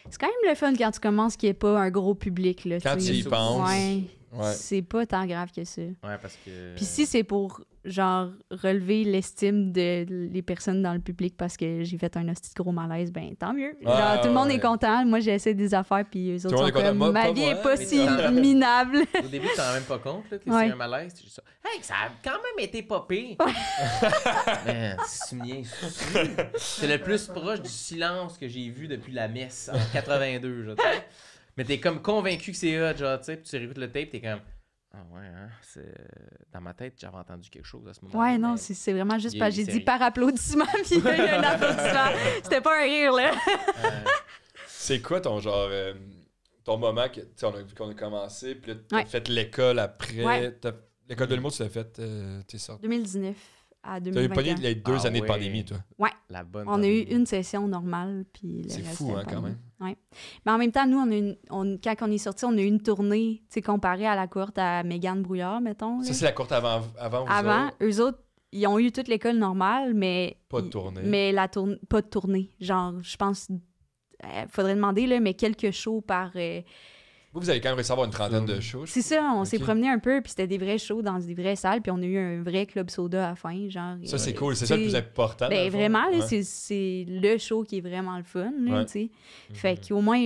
c'est quand même le fun quand tu commences qu'il n'y ait pas un gros public. Là, Quand tu tu sais. y penses. Ouais, Ouais. c'est pas tant grave que ça. Ouais, parce que. Puis si c'est pour, genre, relever l'estime de les personnes dans le public parce que j'ai fait un hostie de gros malaise, ben tant mieux. Genre, tout le monde ouais. est content. Moi, j'essaie des affaires, puis eux autres le monde sont est content. comme, Moi, ma pas vie moi, est pas mais si t'en- minable. Au début, tu t'en rends même pas compte là, que Ouais. c'est un malaise. T'es juste ça. Hey, ça a quand même été pas pire. Man, c'est mien. C'est le plus proche du silence que j'ai vu depuis la messe en 82, genre, tu sais. Mais t'es comme convaincu que c'est hot, genre, tu sais, puis tu réécoutes le tape, t'es comme. Ah ouais, hein, c'est... Dans ma tête, j'avais entendu quelque chose à ce moment-là. Ouais, non, mais- c'est vraiment juste Il- parce que j'ai c'est dit rien. par applaudissement, puis il y a eu un applaudissement. C'était pas un rire, là. C'est quoi ton genre. Ton moment que. Tu sais, on a vu qu'on a commencé, puis là, t'as Ouais. fait l'école après. Ouais. L'école de l'humour, tu l'as fait. T'es sorti. 2019 à T'as eu pogné 2021. les 2 Ah années de ouais. pandémie, toi. La bonne. On a eu pandémie. une session normale, puis le C'est reste, fou, c'était hein, pas quand bon. même. Ouais. Mais en même temps, nous, quand on est sorti, on a eu une tournée, tu sais, comparée à la courte à Mégane Brouillard, mettons. là. Ça, c'est la courte avant vous Avant, autres. eux autres, ils ont eu toute l'école normale, mais... Pas de tournée. Mais pas de tournée. Genre, je pense... faudrait demander, là, mais quelques shows par Vous avez quand même réussi à avoir une trentaine de shows. C'est ça, on s'est Ok. promené un peu, puis c'était des vrais shows dans des vraies salles, puis on a eu un vrai club soda à la fin, genre. Ça, c'est cool. C'est ça le plus important. dans Ben le fond. vraiment, là, Ouais. c'est le show qui est vraiment le fun, là, Ouais. tu sais. Fait qu'au moins,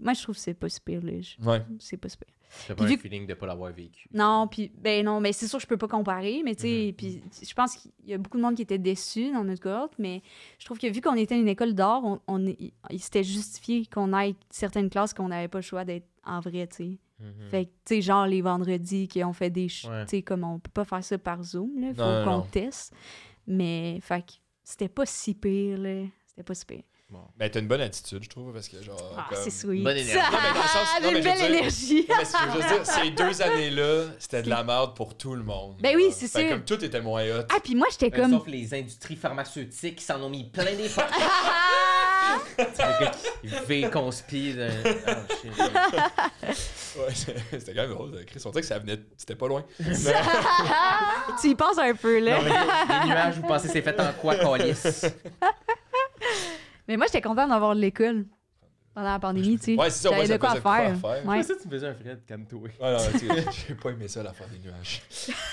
moi, je trouve que c'est pas super, là. Ouais. C'est pas super. T'as pas Puis un vu- feeling de pas l'avoir vécu. Non, puis ben non, mais c'est sûr que je peux pas comparer, mais tu sais, Mhm. puis je pense qu'il y a beaucoup de monde qui était déçu dans notre cohorte, mais je trouve que vu qu'on était une école d'art, il s'était justifié qu'on aille certaines classes qu'on n'avait pas le choix d'être en vrai, tu sais. Mhm. Fait que, tu sais, genre les vendredis qu'on fait des shows, Ouais. tu sais, comme on peut pas faire ça par Zoom, là, faut Non, qu'on non. teste. Mais, fait que c'était pas si pire, là. C'était pas si pire. Bon. Ben, t'as une bonne attitude, je trouve, parce que genre. Ah, comme- c'est sweet. Bonne énergie. Non, mais dans le sens- non, J'ai mais une je veux belle dire- énergie. Non, mais ce que je veux juste dire, ces 2 années-là, c'était de la merde pour tout le monde. Ben oui, genre. c'est Fait ça. Comme tout était moins hot. Ah, puis moi, j'étais Ben, comme... Sauf les industries pharmaceutiques qui s'en ont mis plein des poches. Ah! Le gars qui V-conspire. Oh, shit. Ouais, c'était quand même drôle. Chris, on dirait que ça venait. C'était pas loin. Tu y penses un peu, là. Non, mais les nuages, vous pensez c'est fait en quoi, calice? Mais moi, j'étais contente d'avoir de l'école pendant la pandémie, tu sais. Ouais, c'est ça, moi, J'avais ça de quoi faisait de quoi faire. à faire. Ouais. ça, tu me faisais un Fred, calme-toi. Ouais, non, tu sais, j'ai pas aimé ça, l'affaire des nuages.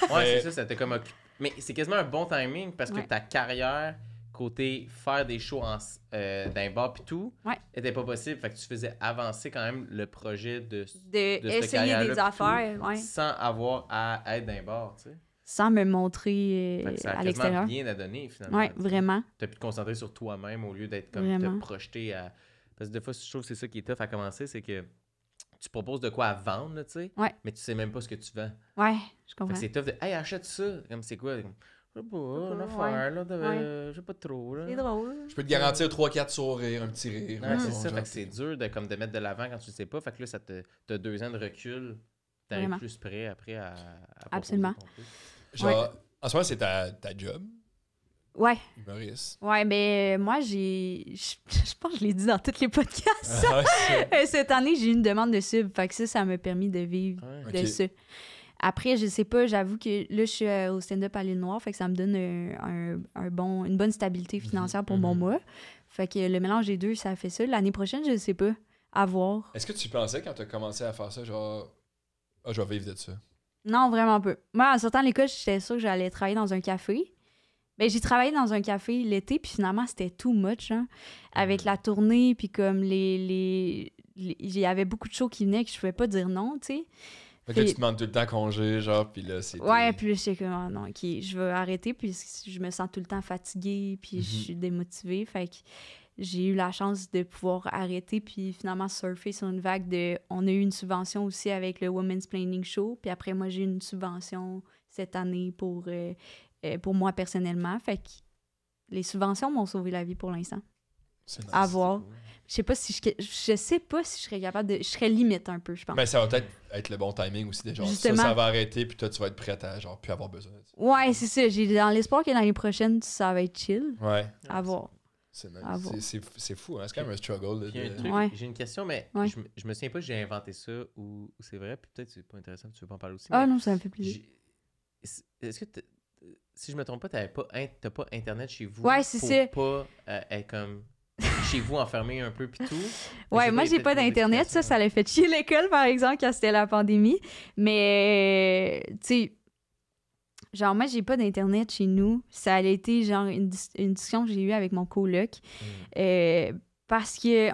Ouais, Mais- c'est ça, ça t'a comme occupé. Mais c'est quasiment un bon timing parce que Ouais. ta carrière, côté faire des shows dans un bar pis tout, Ouais. était pas possible. Fait que tu faisais avancer quand même le projet de De cette essayer carrière-là, des pis affaires, ouais. sans avoir à être dans un bar, tu sais. Sans me montrer Fait que ça a à quasiment l'extérieur. rien à donner, finalement. Ouais, tu sais. vraiment. T'as pu te concentrer sur toi-même au lieu d'être comme Vraiment. te projeter à... Parce que des fois, je trouve que c'est ça qui est tough à commencer, c'est que tu proposes de quoi à vendre, là, tu sais, Ouais. mais tu sais même pas ce que tu vends. Ouais, je Fait comprends. que c'est tough de « Hey, achète ça! » Comme c'est quoi? Comme, je sais pas, une Ouais. affaire, là, je sais pas trop, là. C'est drôle. Je peux te garantir 3-4 sourires, un petit rire. Ouais, c'est bon, ça, genre. fait que c'est dur de, comme, de mettre de l'avant quand tu le sais pas. Fait que là, t'as 2 ans de recul. T'es Vraiment. plus prêt après à proposer Absolument. ton truc. Genre, en ce moment, c'est ta job, Ouais, humoriste. ouais, mais moi, je pense que je l'ai dit dans tous les podcasts. Ah, c'est- Cette année, j'ai eu une demande de sub, fait que ça m'a permis de vivre Ouais. Ok. de ça. Après, je sais pas, j'avoue que là, je suis au stand-up à l'île Noire, fait que ça me donne une bonne stabilité financière pour mon Mhm. mois. Fait que le mélange des deux, ça fait ça. L'année prochaine, je sais pas. À voir. Est-ce que tu pensais quand t'as commencé à faire ça, genre, ah, je vais vivre de ça? Non, vraiment peu. Moi, en sortant de l'école, j'étais sûre que j'allais travailler dans un café. Ben, j'ai travaillé dans un café l'été, puis finalement, c'était too much, hein, avec la tournée, puis comme il y avait beaucoup de shows qui venaient que je pouvais pas dire non, tu sais. Fait que là, Puis- tu te demandes tout le temps congé, genre, puis là, c'est. Ouais, puis là, j'étais comme, ah non, OK, je vais arrêter, puis je me sens tout le temps fatiguée, puis je Mhm. suis démotivée. Fait que j'ai eu la chance de pouvoir arrêter, puis finalement surfer sur une vague de... On a eu une subvention aussi avec le Women's Planning Show, puis après, moi, j'ai eu une subvention cette année pour moi personnellement. Fait que les subventions m'ont sauvé la vie pour l'instant. C'est nice. À voir. Je sais pas si je sais pas si je serais capable de... Je serais limite un peu, je pense. Mais ça va peut-être être le bon timing aussi, déjà. Justement. Ça va arrêter, puis toi, tu vas être prête à, genre, plus avoir besoin de ça. Ouais, c'est ça. J'ai dans l'espoir que l'année prochaine, ça va être chill. Ouais. À voir. C'est nice. À voir. C'est fou, hein? C'est quand même un struggle. Puis il y a un de- truc, Ouais. j'ai une question, mais Ouais. je me souviens pas que j'ai inventé ça ou c'est vrai, puis peut-être c'est pas intéressant, tu veux pas en parler aussi. Ah mais non, ça me fait plaisir. est-ce que si je me trompe pas, t'as pas internet chez vous Ouais, c'est pour ça. pas être comme chez vous enfermé un peu puis tout. Ouais, moi, j'ai pas d'internet. Ça l'a fait chier l'école, par exemple, quand c'était la pandémie. Mais, tu sais, genre, moi, j'ai pas d'internet chez nous. Ça a été, genre, une discussion que j'ai eue avec mon coloc. Parce que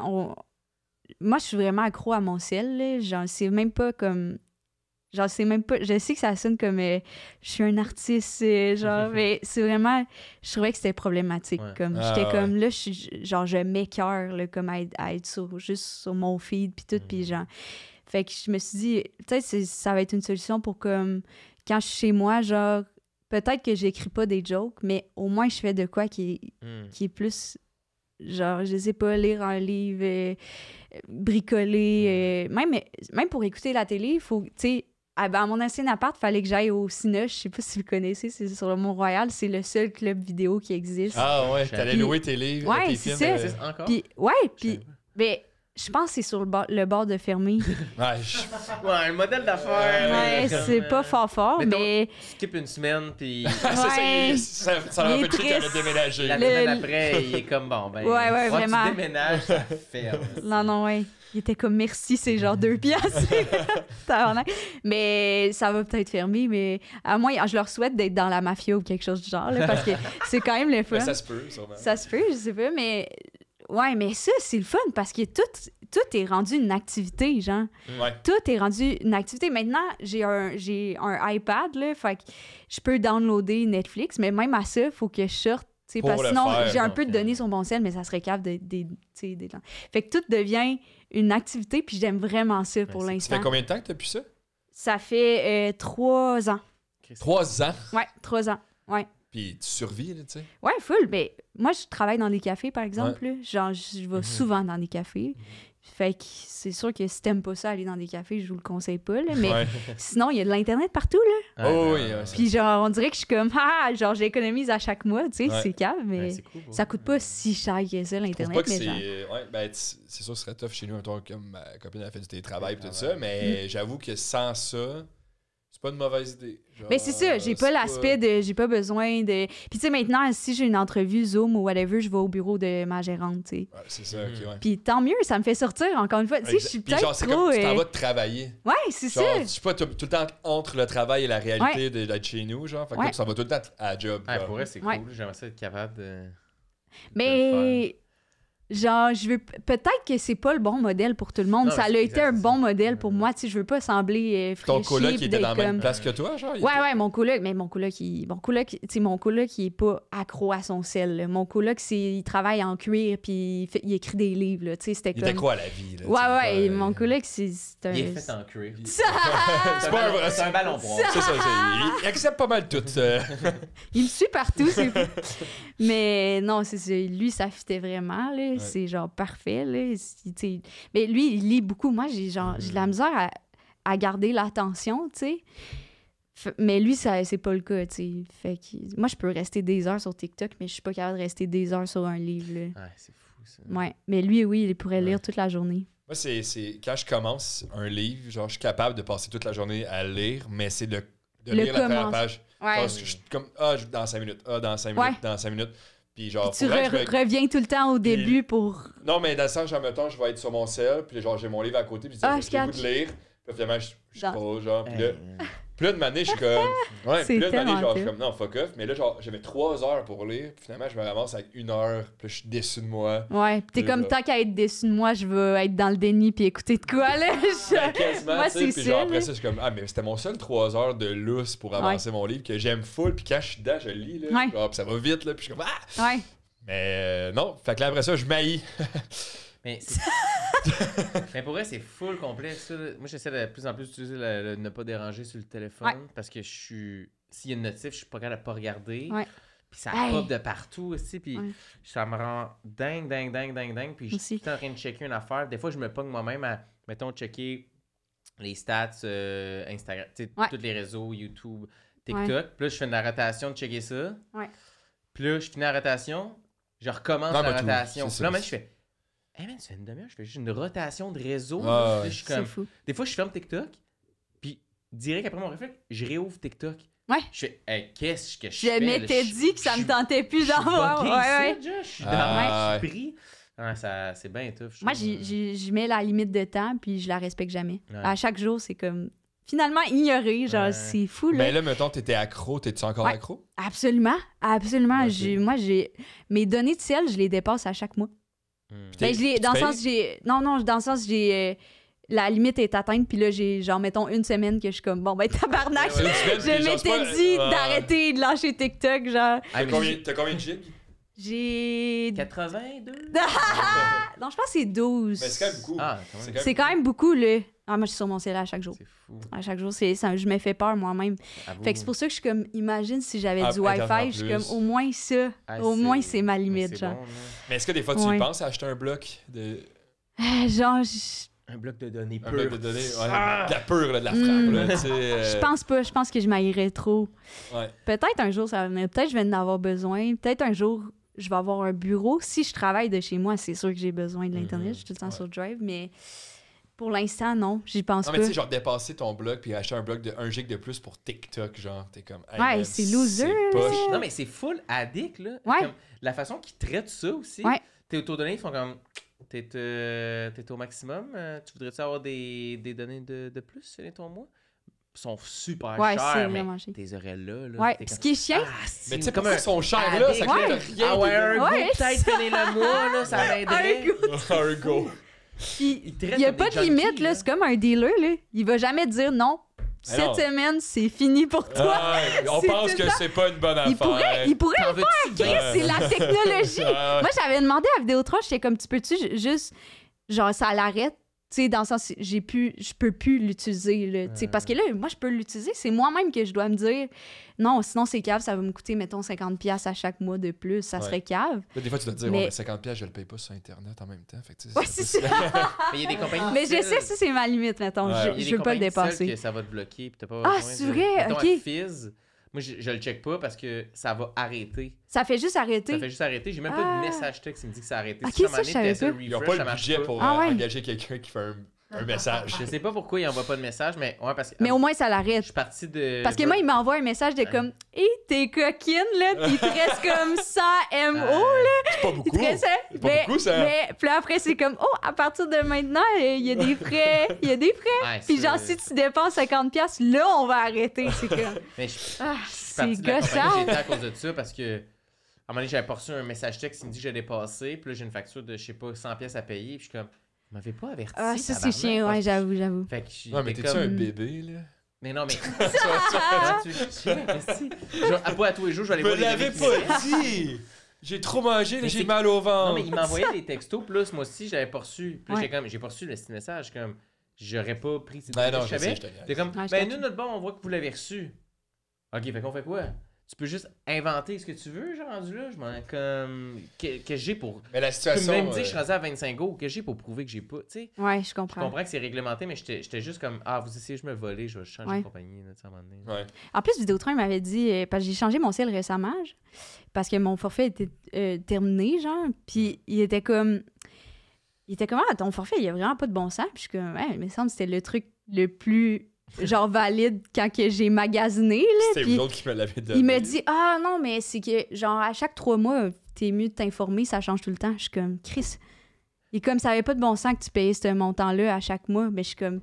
moi, je suis vraiment accro à mon sel, là. Genre, c'est même pas comme... Genre, c'est même pas... Je sais que ça sonne comme... je suis un artiste, genre, mais c'est vraiment... Je trouvais que c'était problématique. Ouais. Comme, Ah, j'étais ouais. comme... Là, genre, je m'écœure, là, comme à être juste sur mon feed, puis tout, puis genre... Fait que je me suis dit, peut-être ça va être une solution pour comme... Quand je suis chez moi, genre... Peut-être que j'écris pas des jokes, mais au moins, je fais de quoi qui est plus... Genre, je sais pas, lire un livre, bricoler. Même pour écouter la télé, il faut, tu sais, à mon ancien appart, il fallait que j'aille au Cinoche. Je sais pas si vous le connaissez, c'est sur le Mont-Royal. C'est le seul club vidéo qui existe. Ah ouais, Puis- t'allais louer tes livres, Ouais, tes c'est films. ça. C'est encore? Puis, ouais, Je puis, savais pas. ben, Je pense que c'est sur le bord de fermer. Ouais, Ouais, un modèle d'affaires. Ouais, c'est pas fort, Mettons, mais... Tu skippes une semaine, puis Ouais. ça leur Il est fait chier qu'elle a triste. déménagé. la semaine après, il est comme bon, ben. Ouais, vraiment. Tu déménages, ça ferme. Non, ouais. Il était comme merci, c'est genre 2 piastres. Tabarnak. Mais ça va peut-être fermer, mais à moi, je leur souhaite d'être dans la mafia ou quelque chose du genre, là, parce que c'est quand même le fun. Mais ça se peut, sûrement. Ça se peut, je sais pas, mais... Ouais, mais ça, c'est le fun, parce que tout est rendu une activité, genre. Ouais. Tout est rendu une activité. Maintenant, j'ai un iPad, là, fait que je peux downloader Netflix, mais même à ça, il faut que je sorte. T'sais, Pour parce que le sinon, faire, j'ai un donc, peu de données sur mon cell, mais ça serait capable des Fait que tout devient une activité, puis j'aime vraiment ça pour Ça l'instant. fait combien de temps que t'as pu ça? Ça fait 3 ans. 3 ans. Ouais, 3 ans. Ouais. Puis tu survis, là, tu sais. Ouais, full. Mais moi, je travaille dans des cafés, par exemple. Là. Genre, je vais souvent dans des cafés. Fait que c'est sûr que si t'aimes pas ça, aller dans des cafés, je vous le conseille pas. Là. Mais Ouais. sinon, il y a de l'Internet partout, là. Oh oui, ouais, Puis genre, on dirait que je suis comme, genre, j'économise à chaque mois, tu sais, Ouais. c'est calme, mais Ouais, c'est cool, ça coûte pas si cher que ça, Je trouve l'Internet. pas que Mais c'est. genre... Ouais, ben, c'est sûr que ce serait tough chez nous, toi, comme ma copine a fait du télétravail et tout ça, mais j'avoue que sans ça, c'est pas une mauvaise idée. Genre, Mais c'est ça, j'ai pas l'aspect de. J'ai pas besoin de. Puis tu sais, maintenant, si j'ai une entrevue Zoom ou whatever, je vais au bureau de ma gérante, tu sais. Ouais, c'est ça, ok, ouais. Puis tant mieux, ça me fait sortir, encore une fois. Tu sais, je suis Puis genre, peut-être c'est trop. comme tu t'en vas de travailler. Ouais, c'est Genre, ça. je sais pas, tout le temps entre le travail et la réalité d'être chez nous, genre. Fait que Ouais. là, ça va tout le temps à la job. Ouais, genre. pour vrai, c'est Ouais. cool. J'aimerais ça être capable de. Mais. Genre, je veux. Peut-être que c'est pas le bon modèle pour tout le monde. Non, Ça a mais c'est été un exact, bon ça. modèle pour moi. Tu sais, je veux pas sembler Ton fraîchier. coloc, puis il était dans la d'être même comme- place que toi, genre? Ouais, mon coloc, mais mon coloc, il est pas accro à son sel. Là. Mon coloc, il travaille en cuir, puis il écrit des livres, là. Tu sais, c'était Il comme... était quoi à la vie, là? Ouais, tu sais, mon coloc, c'est un... Il est fait en cuir. C'est pas un vrai. C'est un ballon bronze. C'est ça, il accepte pas mal tout. Il me suit partout, c'est fou. Mais non, c'est ça. Lui, ça fitait vraiment, là. Ouais. C'est genre parfait, là. Tu sais. Mais lui, il lit beaucoup. Moi, j'ai de la misère à garder l'attention, tu sais. Mais lui, ça, c'est pas le cas, tu sais. Fait que moi, je peux rester des heures sur TikTok, mais je suis pas capable de rester des heures sur un livre, là. Ouais, c'est fou, ça. Ouais. Mais lui, oui, il pourrait lire toute la journée. Moi, c'est quand je commence un livre, genre, je suis capable de passer toute la journée à lire, mais c'est de lire la première commence. page. Ouais. Genre, je suis comme, dans 5 minutes, dans 5 minutes, Ouais. dans 5 minutes. Puis genre, Tu faudrait que je me- reviens tout le temps au début pour... Non, mais dans le sens, genre, mettons, je vais être sur mon cell, puis genre, j'ai mon livre à côté, puis Ah, j'ai le goût je de lire. Puis finalement, je Genre- scroll, genre, puis là, Hey, puis là, de m'année, je suis comme. Ouais, C'est puis là, de m'année, tellement genre, je suis cool. comme, non, fuck off. Mais là, genre, j'avais 3 heures pour lire, puis finalement, je me ramasse avec 1 heure, puis là, je suis déçu de moi. Ouais, pis t'es Là, comme, là. tant qu'à être déçu de moi, je vais être dans le déni puis écouter de quoi, là. Ben, quasiment, Moi, tu sais, c'est puis ça, genre, après là. ça, je suis comme, ah, mais c'était mon seul 3 heures de lousse pour avancer mon livre, que j'aime full, puis quand je suis dedans, je le lis, là. Ouais. Genre, puis ça va vite, là, puis je suis comme, ah! Ouais. Mais non, fait que là, après ça, je maillis. Mais, mais pour vrai, c'est full complexe. Ça. Moi, j'essaie de plus en plus d'utiliser le ne pas déranger sur le téléphone Ouais. parce que je suis. S'il y a une notif, je suis pas capable de pas regarder. Ouais. Puis ça Hey. pop de partout aussi. Puis Ouais. ça me rend dingue. Puis je suis Aussi. tout le temps en train de checker une affaire. Des fois, je me pogne moi-même à, mettons, checker les stats Instagram, tu sais, Ouais. tous les réseaux, YouTube, TikTok. Ouais. Puis là, je fais une rotation de checker ça. Ouais. Puis là, je finis la rotation, je recommence Non, la mais tout, rotation. c'est Puis là, ça. man, je fais, hey man, ça fait une demi-heure, je fais juste une rotation de réseau. Ah, là. Puis là, ouais. je suis C'est comme... fou. Des fois, je ferme TikTok, puis direct après mon réflexe, je réouvre TikTok. Ouais. Je fais, hey, qu'est-ce que je Je fais? là? m'étais dit que ça me je- tentait plus je suis d'en voir. buggé Ouais. ici, là, je suis dans Ah, je suis pris. Ah, ça, c'est bien tough. je Moi, trouve. j'y mets la limite de temps, puis je la respecte jamais. Ouais. À chaque jour, c'est comme... Finalement, ignoré, genre, Ouais. c'est fou, là. Mais là, mettons, t'étais accro, t'es-tu encore Ouais. accro? Absolument, absolument. Ok. Moi, mes données de sel, je les dépasse à chaque mois. Hmm. Ben, dans le payes? sens, non, dans le sens, la limite est atteinte, puis là, j'ai, genre, mettons, une semaine que je suis comme, bon, ben, tabarnak, C'est une semaine, je puis genre, c'est m'étais pas- dit Ouais. d'arrêter de lâcher TikTok, genre. Ah, mais T'as combien de gigs? J'ai... 82? Non, je pense que c'est 12. Mais c'est quand même beaucoup. Ah, quand même. C'est quand même beaucoup, là. Ah, moi, je suis sur mon cellulaire à chaque jour. C'est fou. À chaque jour, je me fais peur moi-même. Avoue. Fait que c'est pour ça que je suis comme, imagine si j'avais Ah, du Internet en Wi-Fi, je suis plus. comme, au moins ça. Ah, Au moins, c'est ma mais limite, c'est genre. bon, là. Mais est-ce que des fois, tu y Ouais. penses à acheter un bloc de. Genre, Un bloc de données Un pur. bloc de données? Ouais. De la pure, là, de la frappe, Mm. là, tu sais. je pense pas. Je pense que je m'haïrais trop. Ouais. Peut-être un jour, ça va venir. Peut-être que je vais en avoir besoin. Peut-être un jour, je vais avoir un bureau. Si je travaille de chez moi, c'est sûr que j'ai besoin de l'Internet. Je suis tout le temps Ouais. sur Drive, mais pour l'instant, non, j'y pense Non, pas. mais tu sais, genre dépasser ton blog puis acheter un blog de 1 gig de plus pour TikTok, genre, t'es comme. Hey, Ouais, man, c'est loser, poche. là. Non, mais c'est full addict, là. Ouais. Comme, la façon qu'ils traitent ça aussi. Ouais. Tes autodonnées, ils font comme. T'es au maximum. Tu voudrais-tu avoir des données de plus sur ton mois? Ils sont super Ouais, c'est chers, mais vraiment cher. tes aurais là. Ouais, t'es ce comme, qui est chiant, Mais tu sais, comme pourquoi ils sont chers là? Ça addict. coûte Ouais. rien. Ah ouais, un Ouais, go, peut-être, ça. tenez-le moi, là, ça m'aiderait. un goût. Un go. Puis, Ils traitent il n'y a comme pas des de limite, junkies, là. là. C'est comme un dealer, là. Il va jamais dire non. Mais non. Cette semaine, c'est fini pour toi. Ah, on C'est pense tout que le temps- c'est pas une bonne affaire. Il pourrait T'en le faire, veux-tu Chris, bien? c'est la technologie. Ah, ouais. Moi, j'avais demandé à Vidéotron, j'étais comme, tu peux-tu juste, genre, ça l'arrête? Tu sais, dans le sens, je peux plus l'utiliser, là. Tu sais, parce que là, moi, je peux l'utiliser. C'est moi-même que je dois me dire, non, sinon, c'est cave, ça va me coûter, mettons, 50$ à chaque mois de plus. Ça Ouais. serait cave. Là, des fois, tu dois te dire, Mais- ouais, mais 50$, je le paye pas sur Internet en même temps. Fait que, tu sais, Ouais, c'est c'est un peu- ça. Mais il y a des compagnies. Mais je sais, seules- ça, c'est ma limite, mettons. Ouais. il y a Je des veux pas le compagnies seules dépasser. que ça va te bloquer. Puis t'as pas Ah, besoin c'est de- vrai? Mettons, Ok. à Fizz, moi, je le check pas parce que ça va arrêter. Ça fait juste arrêter. Ça fait juste arrêter. J'ai même pas Ah. de message texte qui me dit que ça a arrêté. Ok, Si à un ça, moment je donné, savais t'essaies pas. de Ils ont refresh, pas ça le marche budget pas. pour Ah ouais. engager quelqu'un qui fait un message. Je sais pas pourquoi il envoie pas de message, mais ouais, parce que. Mais au moins, ça Je l'arrête. suis parti de. Parce que moi, il m'envoie un message de comme, hé, t'es coquine, là, pis il te reste comme 100 MO, là. C'est pas Il beaucoup. te reste, C'est pas beaucoup, ça. Mais, puis là, après, c'est comme, oh, à partir de maintenant, il y a des frais. Il y a des frais. Ouais, Puis ça, genre, si tu dépenses 50$, là, on va arrêter. C'est comme, Mais je ah, suis c'est parti de la compagnie gossant. j'étais à cause de ça parce que. À un moment donné, j'avais pas reçu un message texte qui me dit que j'ai dépassé. Puis là, j'ai une facture de, je sais pas, 100$ à payer. Puis je suis comme, vous m'avez pas averti. Ah, ça, c'est tabarnak. chiant, ouais, j'avoue. Fait que je Ouais, mais j'étais t'es-tu comme. un bébé, là? Mais non, mais. tu veux que je chienne, qu'est-ce que pas à tous les jours, je vais aller Je voir me les l'avais bébés qui pas dit! J'ai trop mangé, là, Mais j'ai c'est- mal au ventre. Non, mais il m'envoyait des textos, plus moi aussi, j'avais pas reçu. Puis là, Ouais. j'étais comme, j'ai pas reçu le petit message, comme, j'aurais pas pris ces Ben non, je je sais, savais. je te niaise. T'es comme, Ouais, je ben t'en nous, notre bord, on voit que vous l'avez reçu. Ok, fait qu'on fait quoi? Tu peux juste inventer ce que tu veux, genre, rendu là. Je m'en comme. Que j'ai pour. Mais la Tu peux situation. même dire, je suis rendu à 25 go, que j'ai pour prouver que j'ai pas. Tu sais, Ouais, je je comprends. comprends que c'est réglementé, mais j'étais juste comme, ah, vous essayez de me voler, je vais changer Ouais. de compagnie, là, tu sais, à un moment donné. Ouais. En plus, Vidéotron, il m'avait dit, parce que j'ai changé mon ciel récemment, parce que mon forfait était terminé, genre, puis il était comme, ah, ton forfait, il y a vraiment pas de bon sens. Puis je suis comme, ouais, il me semble que c'était le truc le plus, genre, valide quand que j'ai magasiné, là. C'était Puis vous autres qui me l'avez donné. il me dit, ah non, mais c'est que, genre, à chaque 3 mois, t'es mieux de t'informer, ça change tout le temps. Je suis comme, Chris. Et comme ça avait pas de bon sens que tu payais ce montant-là à chaque mois, mais je suis comme,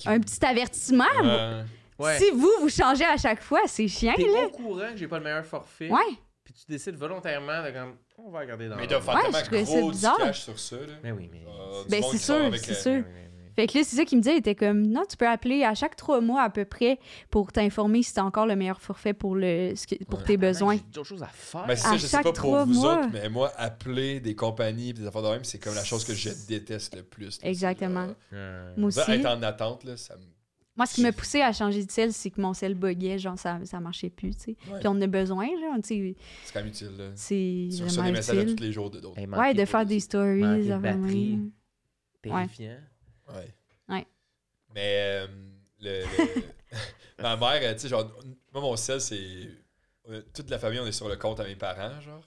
un petit avertissement. Ouais. Ouais. Si vous changez à chaque fois, c'est chiant, T'es là. au courant que j'ai pas le meilleur forfait. Ouais. Puis tu décides volontairement de comme, on va regarder dans Mais il l'ordre. doit faire Ouais, je trouvais tellement ça gros du bizarre. cash sur ça, là. Mais oui, mais. Du Ben, monde c'est qui sort sûr, avec, c'est sûr. Oui. Fait que là, c'est ça qu'il me disait, il était comme, non, tu peux appeler à chaque 3 mois à peu près pour t'informer si t'as encore le meilleur forfait pour tes besoins. J'ai d'autres choses à faire. Mais c'est ça, À je sais chaque pas pour 3 vous mois. autres, mais moi, appeler des compagnies et des affaires de même, c'est comme la chose que je déteste le plus. là. Exactement. C'est genre, Moi ça, aussi. être en attente, là, ça me. Moi, ce qui m'a poussé à changer de sel, c'est que mon sel buguait, genre ça marchait plus, tu sais. Ouais. Puis on en a besoin, là, tu sais, C'est quand même utile. Là. c'est Tu reçois vraiment des messages à utile. tous les jours de d'autres. Hey, Ouais, manquer de faire des manquer stories, de ça va batterie. même. Terrifiant. Ouais. Ouais. Mais ma mère, tu sais, genre, moi, mon sel, c'est. Toute la famille, on est sur le compte à mes parents, genre.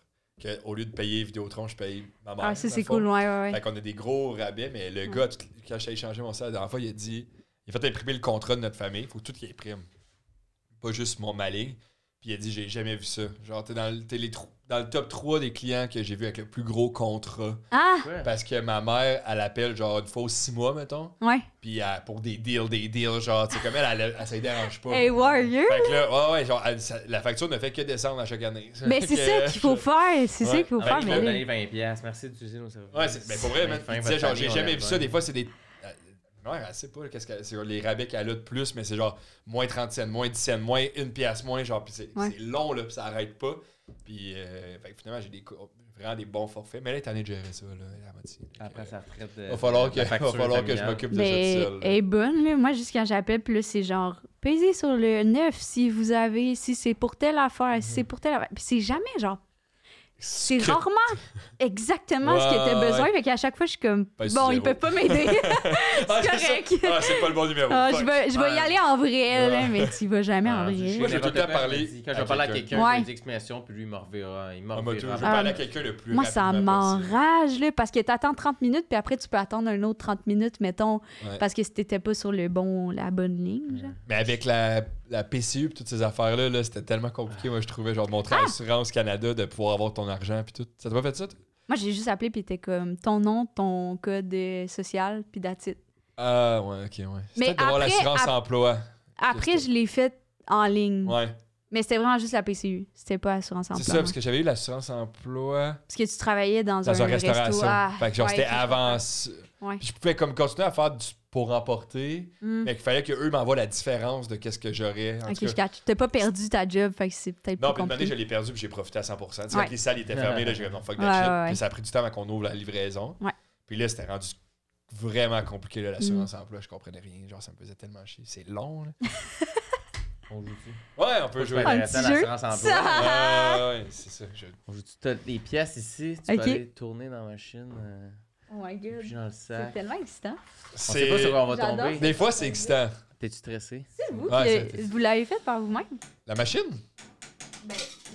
Au lieu de payer Vidéotron, je paye ma mère. Ah, ça, dans c'est le fond. cool, ouais. Fait qu'on a des gros rabais, mais le gars, quand j'ai échangé mon sel la dernière fois, il a dit il a fait imprimer le contrat de notre famille, il faut tout qu'il imprime. Pas juste ma ligne. Puis il a dit j'ai jamais vu ça. Genre, t'es dans le top 3 des clients que j'ai vu avec le plus gros contrat. Ah, Ouais. Parce que ma mère, elle appelle genre une fois aux 6 mois, mettons. ouais. Puis pour des deals, genre, tu sais, comme elle ça ne dérange pas. Hey, warrior! Fait que là, ouais, genre, la facture ne fait que descendre à chaque année. Mais c'est ça qu'il faut faire, c'est ça Ouais. qu'il faut Avec faire. Je le- Mais vais là, donner 20$. Merci d'utiliser nos services. Ouais, mais pour vrai, man, Fin, il votre disait genre, famille, j'ai on jamais a vu ça. besoin. Des fois, c'est des. Ouais, elle sait pas qu'est-ce que c'est les rabais qu'elle a de plus, mais c'est genre moins 30 cents, moins 10 cents, moins 1 pièce, moins genre, puis c'est Ouais. long, là, puis ça arrête pas. Puis, fait que finalement, j'ai vraiment des bons forfaits. Mais là, elle est en train de gérer ça, là. Elle m'a dit. Après sa retraite. Il va falloir que, la facture que je familiale. m'occupe de mais ça tout seul. elle est bonne, là. Moi, juste quand j'appelle, puis là, c'est genre, pesez sur le 9 si c'est pour telle affaire, si c'est pour telle affaire. Puis c'est jamais genre C'est rarement exactement ce qui était besoin. Fait qu'à chaque fois, je suis comme, Ben, bon, c'est ils peuvent pas m'aider. Ah, c'est c'est correct. ça. Ah, c'est pas le bon numéro. Ah, je Fuck. vais y aller en vrai, là, mais tu vas jamais en Ah, vrai. Moi, j'ai tout le temps parlé Quand je à vais parler à quelqu'un. quelqu'un, Ouais. je lui dis exclamation, puis lui, il me reverra. Il me Ah, moi, je veux reverra. parler à quelqu'un le plus Moi, ça rapidement possible. m'enrage, là, parce que t'attends 30 minutes, puis après, tu peux attendre un autre 30 minutes, mettons, Ouais. parce que si t'étais pas sur la bonne ligne, genre. Mais avec la PCU et toutes ces affaires-là, là, c'était tellement compliqué, moi, je trouvais, genre, de montrer à Assurance Canada de pouvoir avoir ton argent puis tout. Ça t'a pas fait ça, toi? Moi, j'ai juste appelé, puis t'es comme ton nom, ton code social, puis that's it. Ah, ouais, ok, ouais. C'est Mais peut-être d'avoir après, l'assurance emploi. Après, je l'ai fait en ligne. Ouais. Mais c'était vraiment juste la PCU. C'était pas assurance emploi. C'est ça, parce que j'avais eu l'assurance emploi Parce que tu travaillais dans dans une resto. restauration. Ah, Fait que genre, ouais, c'était ok, je avant. comprends. Ouais. Puis je pouvais comme continuer à faire du pour emporter, Mm. mais qu'il fallait qu'eux m'envoient la différence de qu'est-ce que j'aurais. En Ok, tout je cas. catch. T'as pas perdu ta job, fait que c'est peut-être Non, pas puis une année, je compliqué. l'ai perdu puis j'ai profité à 100%. Tu sais, Ouais. quand les salles étaient fermées, là, j'ai dit non, fuck that Ouais, shit. ouais, ouais. Puis ça a pris du temps avant qu'on ouvre la livraison. Ouais. Puis là, c'était rendu vraiment compliqué, là, l'assurance emploi. Je comprenais rien. Genre, ça me faisait tellement chier. C'est long, là. On joue-tu? Ouais, on peut jouer. Un Intéressant, petit jeu. l'assurance emploi. Ouais, c'est ça. On joue-tu? T'as des pièces ici, tu Ok. peux aller tourner dans la machine, Oh my god. puis dans le sac. C'est tellement excitant. On sait pas sur quoi on va J'adore. tomber. Des fois, c'est excitant. T'es-tu stressé? C'est vous Ouais, que vous l'avez fait par vous-même? La machine?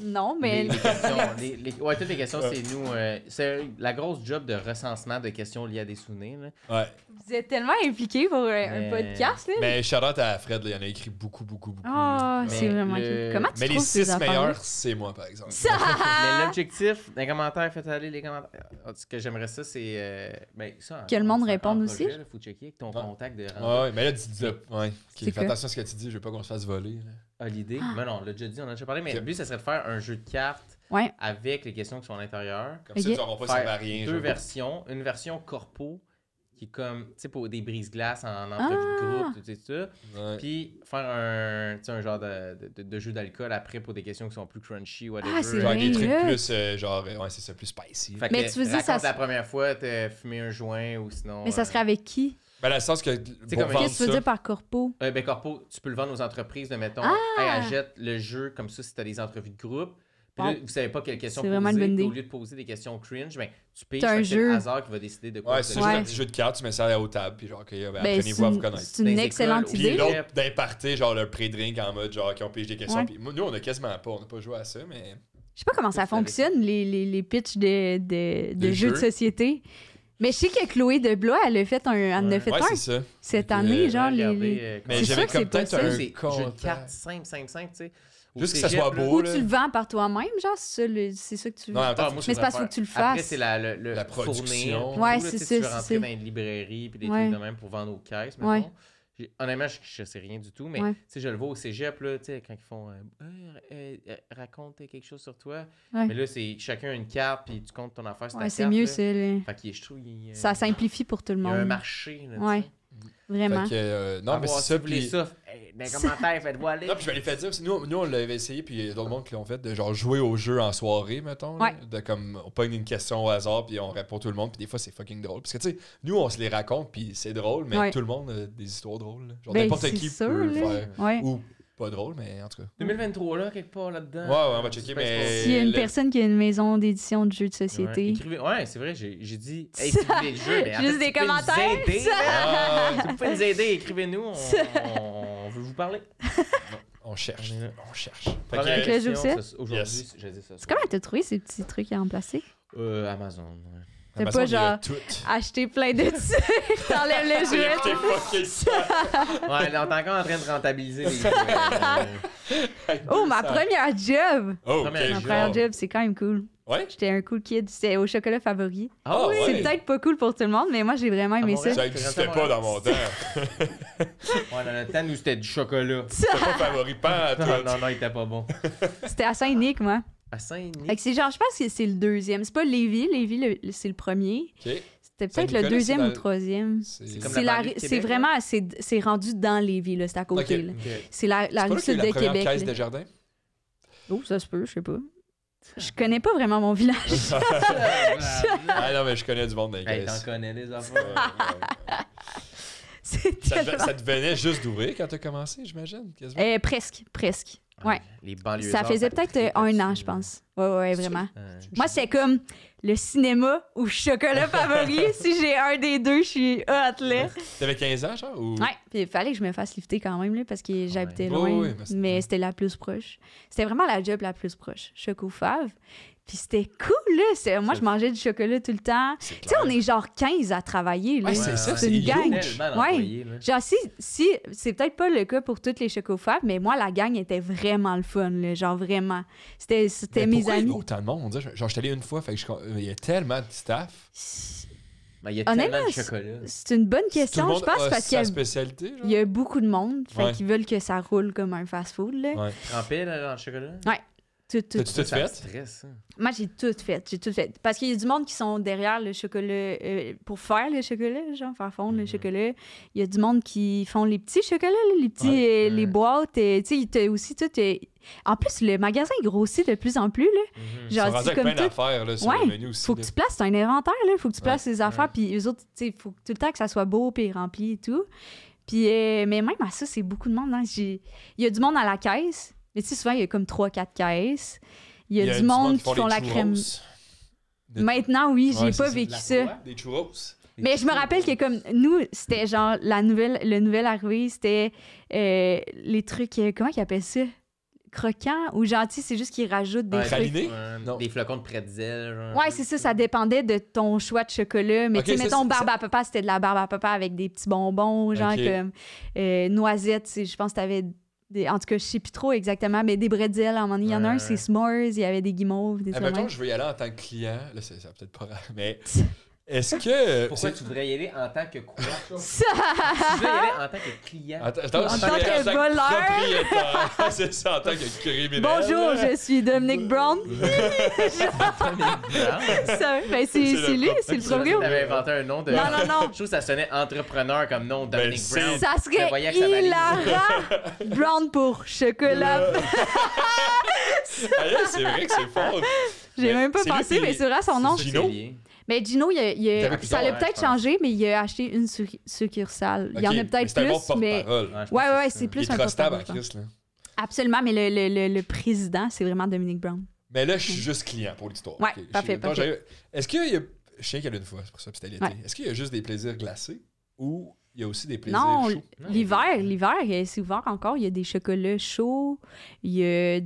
Non, mais. Les questions, ouais, toutes les questions, c'est nous. C'est la grosse job de recensement de questions liées à des souvenirs. Là. Ouais. Vous êtes tellement impliqués pour un Mais- podcast, là. Mais shout-out à Fred, là, il en a écrit beaucoup. Ah, Mais c'est vraiment le- cool. Comment tu Mais les trouves ces 6 affaires-là? meilleurs, c'est moi, par exemple. Mais l'objectif, les commentaires, faites aller les commentaires. Ce que j'aimerais ça, c'est. Ben, ça, Que le monde en réponde projet, aussi. Il faut checker avec ton Ouais. contact de Ouais, mais là, dis-le. Ouais. Ok, C'est fais quoi? attention à ce que tu dis, je veux pas qu'on se fasse voler. là. Ah, l'idée. Mais non, on l'a déjà dit, on a déjà parlé. Mais Ok. le but, ça serait de faire un jeu de cartes Ouais. avec les questions qui sont à l'intérieur. Comme Ok. ça, ils n'auront pas servi à Faire rien. deux genre. versions. Une version corpo qui est comme, tu sais, pour des brise-glaces en entrevue de groupe, tout ça. Ouais. Puis faire un genre de jeu d'alcool après pour des questions qui sont plus crunchy, whatever. Ah, c'est Genre des bien trucs hot. plus, genre, ouais, c'est ça, plus spicy. Fait Mais que tu veux dire, ça raconte se- la première fois, t'as fumé un joint ou sinon... Mais ça serait avec qui? Ben, dans le sens que. comme Pour un- vendre Qu'est-ce que tu veux ça, dire par corpo? Ben corpo, tu peux le vendre aux entreprises de, mettons, Ah! hey, achète le jeu comme ça si t'as des entrevues de groupe. Puis là, Bon. vous savez pas quelle question C'est poser. vraiment une bonne puis idée. Au lieu de poser des questions cringe, ben, tu payes, T'as un c'est le jeu. hasard qui va décider de quoi Ouais, vous c'est allez juste faire. un petit jeu de cartes, tu mets ça aux tables, puis genre, ok, ben, Ben, apprenez-vous c'est à vous une, connaître. c'est une Dans les excellente écoles, Puis idée. l'autre, d'imparter, genre, le pré-drink en mode, genre, qui ont pigé des questions. Ouais. Puis nous, on a quasiment pas, on n'a pas joué à ça, mais. Je sais pas comment ça fonctionne, les pitchs de Des jeux de jeux. société. Mais je sais que Chloé Deblois, elle a fait elle en a fait Ouais, un c'est ça. cette Fait que, année, genre. Regardez, Mais C'est j'avais sûr que comme c'est peut-être possible. un c'est jeu de contact. cartes simple, tu sais. Au Juste que ça cégep, soit là. beau, Ou là. tu le vends par toi-même, genre, c'est ça, c'est ça que tu veux. Non, attends, Ah, moi, Mais je c'est voudrais parce qu'il faut faire- que tu le Après, fasses. c'est le La production. fournir. Ouais, Tout, là, c'est tu sais, ça, Tu veux c'est rentrer ça. dans une librairie puis des Ouais. trucs de même pour vendre aux caisses, mettons. Ouais. Honnêtement, je sais rien du tout, mais Ouais. tu sais, je le vois au cégep, là, tu sais, quand ils font raconte quelque chose sur toi. Ouais. Mais là, c'est chacun une carte, puis tu comptes ton affaire sur ta Ouais, carte. c'est mieux, là. c'est le- Fait que je trouve qu'il ça simplifie pour tout le il y a un monde. marché. Là, Ouais. tu sais. Vraiment. Fait que, non, mais Avoir, c'est si ça. vous voulez Puis. ça, hey, dans les commentaires, faites-vous aller. Non, puis je vais les faire dire aussi. Nous, on l'avait essayé, puis il y a d'autres monde qui l'ont fait, de genre jouer au jeu en soirée, mettons. là. Ouais. De comme, on pogne une question au hasard, puis on répond tout le monde, puis des fois, c'est fucking drôle. Parce que, tu sais, nous, on se les raconte, puis c'est drôle, mais Ouais. tout le monde a des histoires drôles. là. Genre, Ben, n'importe c'est qui sûr, peut le là. faire. Ouais. Ou pas drôle, mais en tout cas. 2023, là, quelque part là-dedans. Ouais, on va checker, mais- S'il y a une le- personne qui a une maison d'édition de jeux de Ouais, société. ouais, c'est vrai, j'ai dit, hey, si vous voulez le jeu, mais en Juste fait, des si vous pouvez nous commentaires. aider, là, Ah, si vous pouvez nous aider, écrivez-nous, on veut vous parler. on cherche. On est là. On cherche. Fait Première Fait que que, là, je question, sais. ça, aujourd'hui, Yes. j'ai dit ça. C'est comment t'as trouvé ces petits trucs à remplacer? Amazon. Ouais. C'est Amazon, pas il y a genre tout. acheter plein de trucs, t'enlèves le J'ai jeu. écouté fucking ça. Ouais, là, on est encore en train de rentabiliser les jeux. Oh, ma première job! Oh, Première ok. Ma job. première job, c'est quand même cool. Ouais? J'étais un cool kid. C'était au chocolat favori. Ah oui? C'est peut-être pas cool pour tout le monde, mais moi, j'ai vraiment aimé À ça. Montréal? Ça existait pas dans mon temps. Ouais, dans notre temps, nous, c'était du chocolat. C'était pas favori, pas à Non, toi. non, il était pas bon. C'était à Saint-Nic, moi. À Saint-Denis. Fait que c'est genre, je pense que c'est le deuxième. C'est pas Lévis. Lévis, c'est le premier. Ok. C'était peut-être le Saint-Nicolas, deuxième c'est ou dans- le troisième. C'est comme C'est la la- banlieue de c'est Québec, vraiment, c'est rendu dans Lévis, là. C'est à côté, Ok. là. Ok. C'est la C'est pas rue là qu'il y sud a eu de la première Québec. caisse là. de jardin? Oh, ça se peut, je sais pas. Je connais pas vraiment mon village. Ah non, mais je connais du monde dans les Hey, caisses. t'en connais des Ouais, affaires. ouais. C'est Ça, tellement- ça te venait juste d'ouvrir quand t'as commencé, j'imagine, quasiment? Presque. Ouais. Les banlieues. Ça faisait peut-être un an, je pense. Ouais, vraiment. Moi, c'est comme le cinéma ou chocolat favori. Si j'ai un des deux, je suis hot, là. T'avais 15 ans, genre? Ou... Ouais, puis il fallait que je me fasse lifter quand même, là, parce que j'habitais loin. Oui, mais c'était la plus proche. C'était vraiment la job la plus proche. Choco Fave. Puis c'était cool, là. Moi, je mangeais du chocolat tout le temps. Tu sais, on est genre 15 à travailler, là. Ouais, c'est ça, c'est une gang. huge. Ouais. Genre, si c'est peut-être pas le cas pour toutes les Choco Fave, mais moi, la gang était vraiment le fun, là. Genre, vraiment. C'était mes pourquoi amis. Il y a autant de monde? On dirait, genre, je suis allé une fois, fait que il y a tellement de staff. Il y a tellement de chocolat. C'est une bonne question, je pense, parce qu'il spécialité, y a beaucoup de monde. Fait Ouais. qu'ils veulent que ça roule comme un fast-food, là. Ouais. Trempé dans le chocolat? Ouais. Tout. T'as-tu tout Ça fait? me stresse, hein. Moi, j'ai tout fait. Parce qu'il y a du monde qui sont derrière le chocolat pour faire le chocolat, genre faire fondre le chocolat. Il y a du monde qui font les petits chocolats, là, les petits les boîtes. Tu sais, t'as aussi tout. En plus, le magasin grossit de plus en plus, là. Ils sont rendus c'est avec comme plein tout. d'affaires là, sur Ouais, le menu aussi. faut que là. tu places, c'est un inventaire, là. Faut que tu places les affaires. Ouais. Puis eux autres, tu sais, faut tout le temps que ça soit beau puis rempli et tout. Puis, mais même à ça, c'est beaucoup de monde. Hein. Il y a du monde à la caisse. Mais tu sais, souvent, il y a comme 3-4 caisses. Il y a du monde qui font la crème. Maintenant, oui, j'ai Ouais, pas c'est ça. vécu ça. Des churros. Mais je me rappelle que comme nous, c'était genre le nouvel arrivé, c'était les trucs, comment ils appellent ça? Croquants ou gentils, c'est juste qu'ils rajoutent des trucs. Praliné? Non. Des flocons de pretzel. Genre. Ouais, c'est ça, ça dépendait de ton choix de chocolat. Mais Ok, tu sais, ça, mettons, c'est- barbe à papa, c'était de la barbe à papa avec des petits bonbons, genre Ok. comme noisettes, je pense que t'avais en tout cas, je sais plus trop exactement, mais des bretzels, à un moment donné, il y en a un, c'est s'mores, il y avait des guimaures, des trucs de Mettons, même. je veux y aller en tant que client. Là, ça va peut-être pas grave, mais est-ce que. Pourquoi tu voudrais y aller en tant que quoi? Ça! Tu voudrais y aller en tant que client. Attends, En tant que je veux y aller voleur. propriétaire. C'est ça, en tant que criminel. Bonjour, je suis Dominique Brown. Ça, ben, c'est le lui, c'est le proprio. T'avais inventé un nom de. Non. Je trouve que ça sonnait entrepreneur comme nom, Dominique c'est- Brown. Ça Je voyais serait que ça valait. hilarant. Brown pour chocolat. Ah, yeah, c'est vrai que c'est fort. J'ai même pas c'est lui pensé, qui- mais c'est vrai son nom. c'est Gino? Mais Gino, T'avais plus ça tard, l'a ouais, peut-être je pense. changé, mais il a acheté une succursale. Il y en a peut-être c'est un bon plus, mais... porte-parole. Ouais, c'est Il plus est un trustable en porte-parole. Christ, là. Absolument, mais le président, c'est vraiment Dominique Brown. Mais là, je suis juste client pour l'histoire. Ouais, Ok, parfait, quand parfait. Est-ce qu'il y a. Je sais qu'il y a une fois, c'est pour ça que c'était l'été. Ouais. Est-ce qu'il y a juste des plaisirs glacés ou il y a aussi des plaisirs Non, chauds? l'hiver, c'est ouvert encore. Il y a des chocolats chauds. Il y a...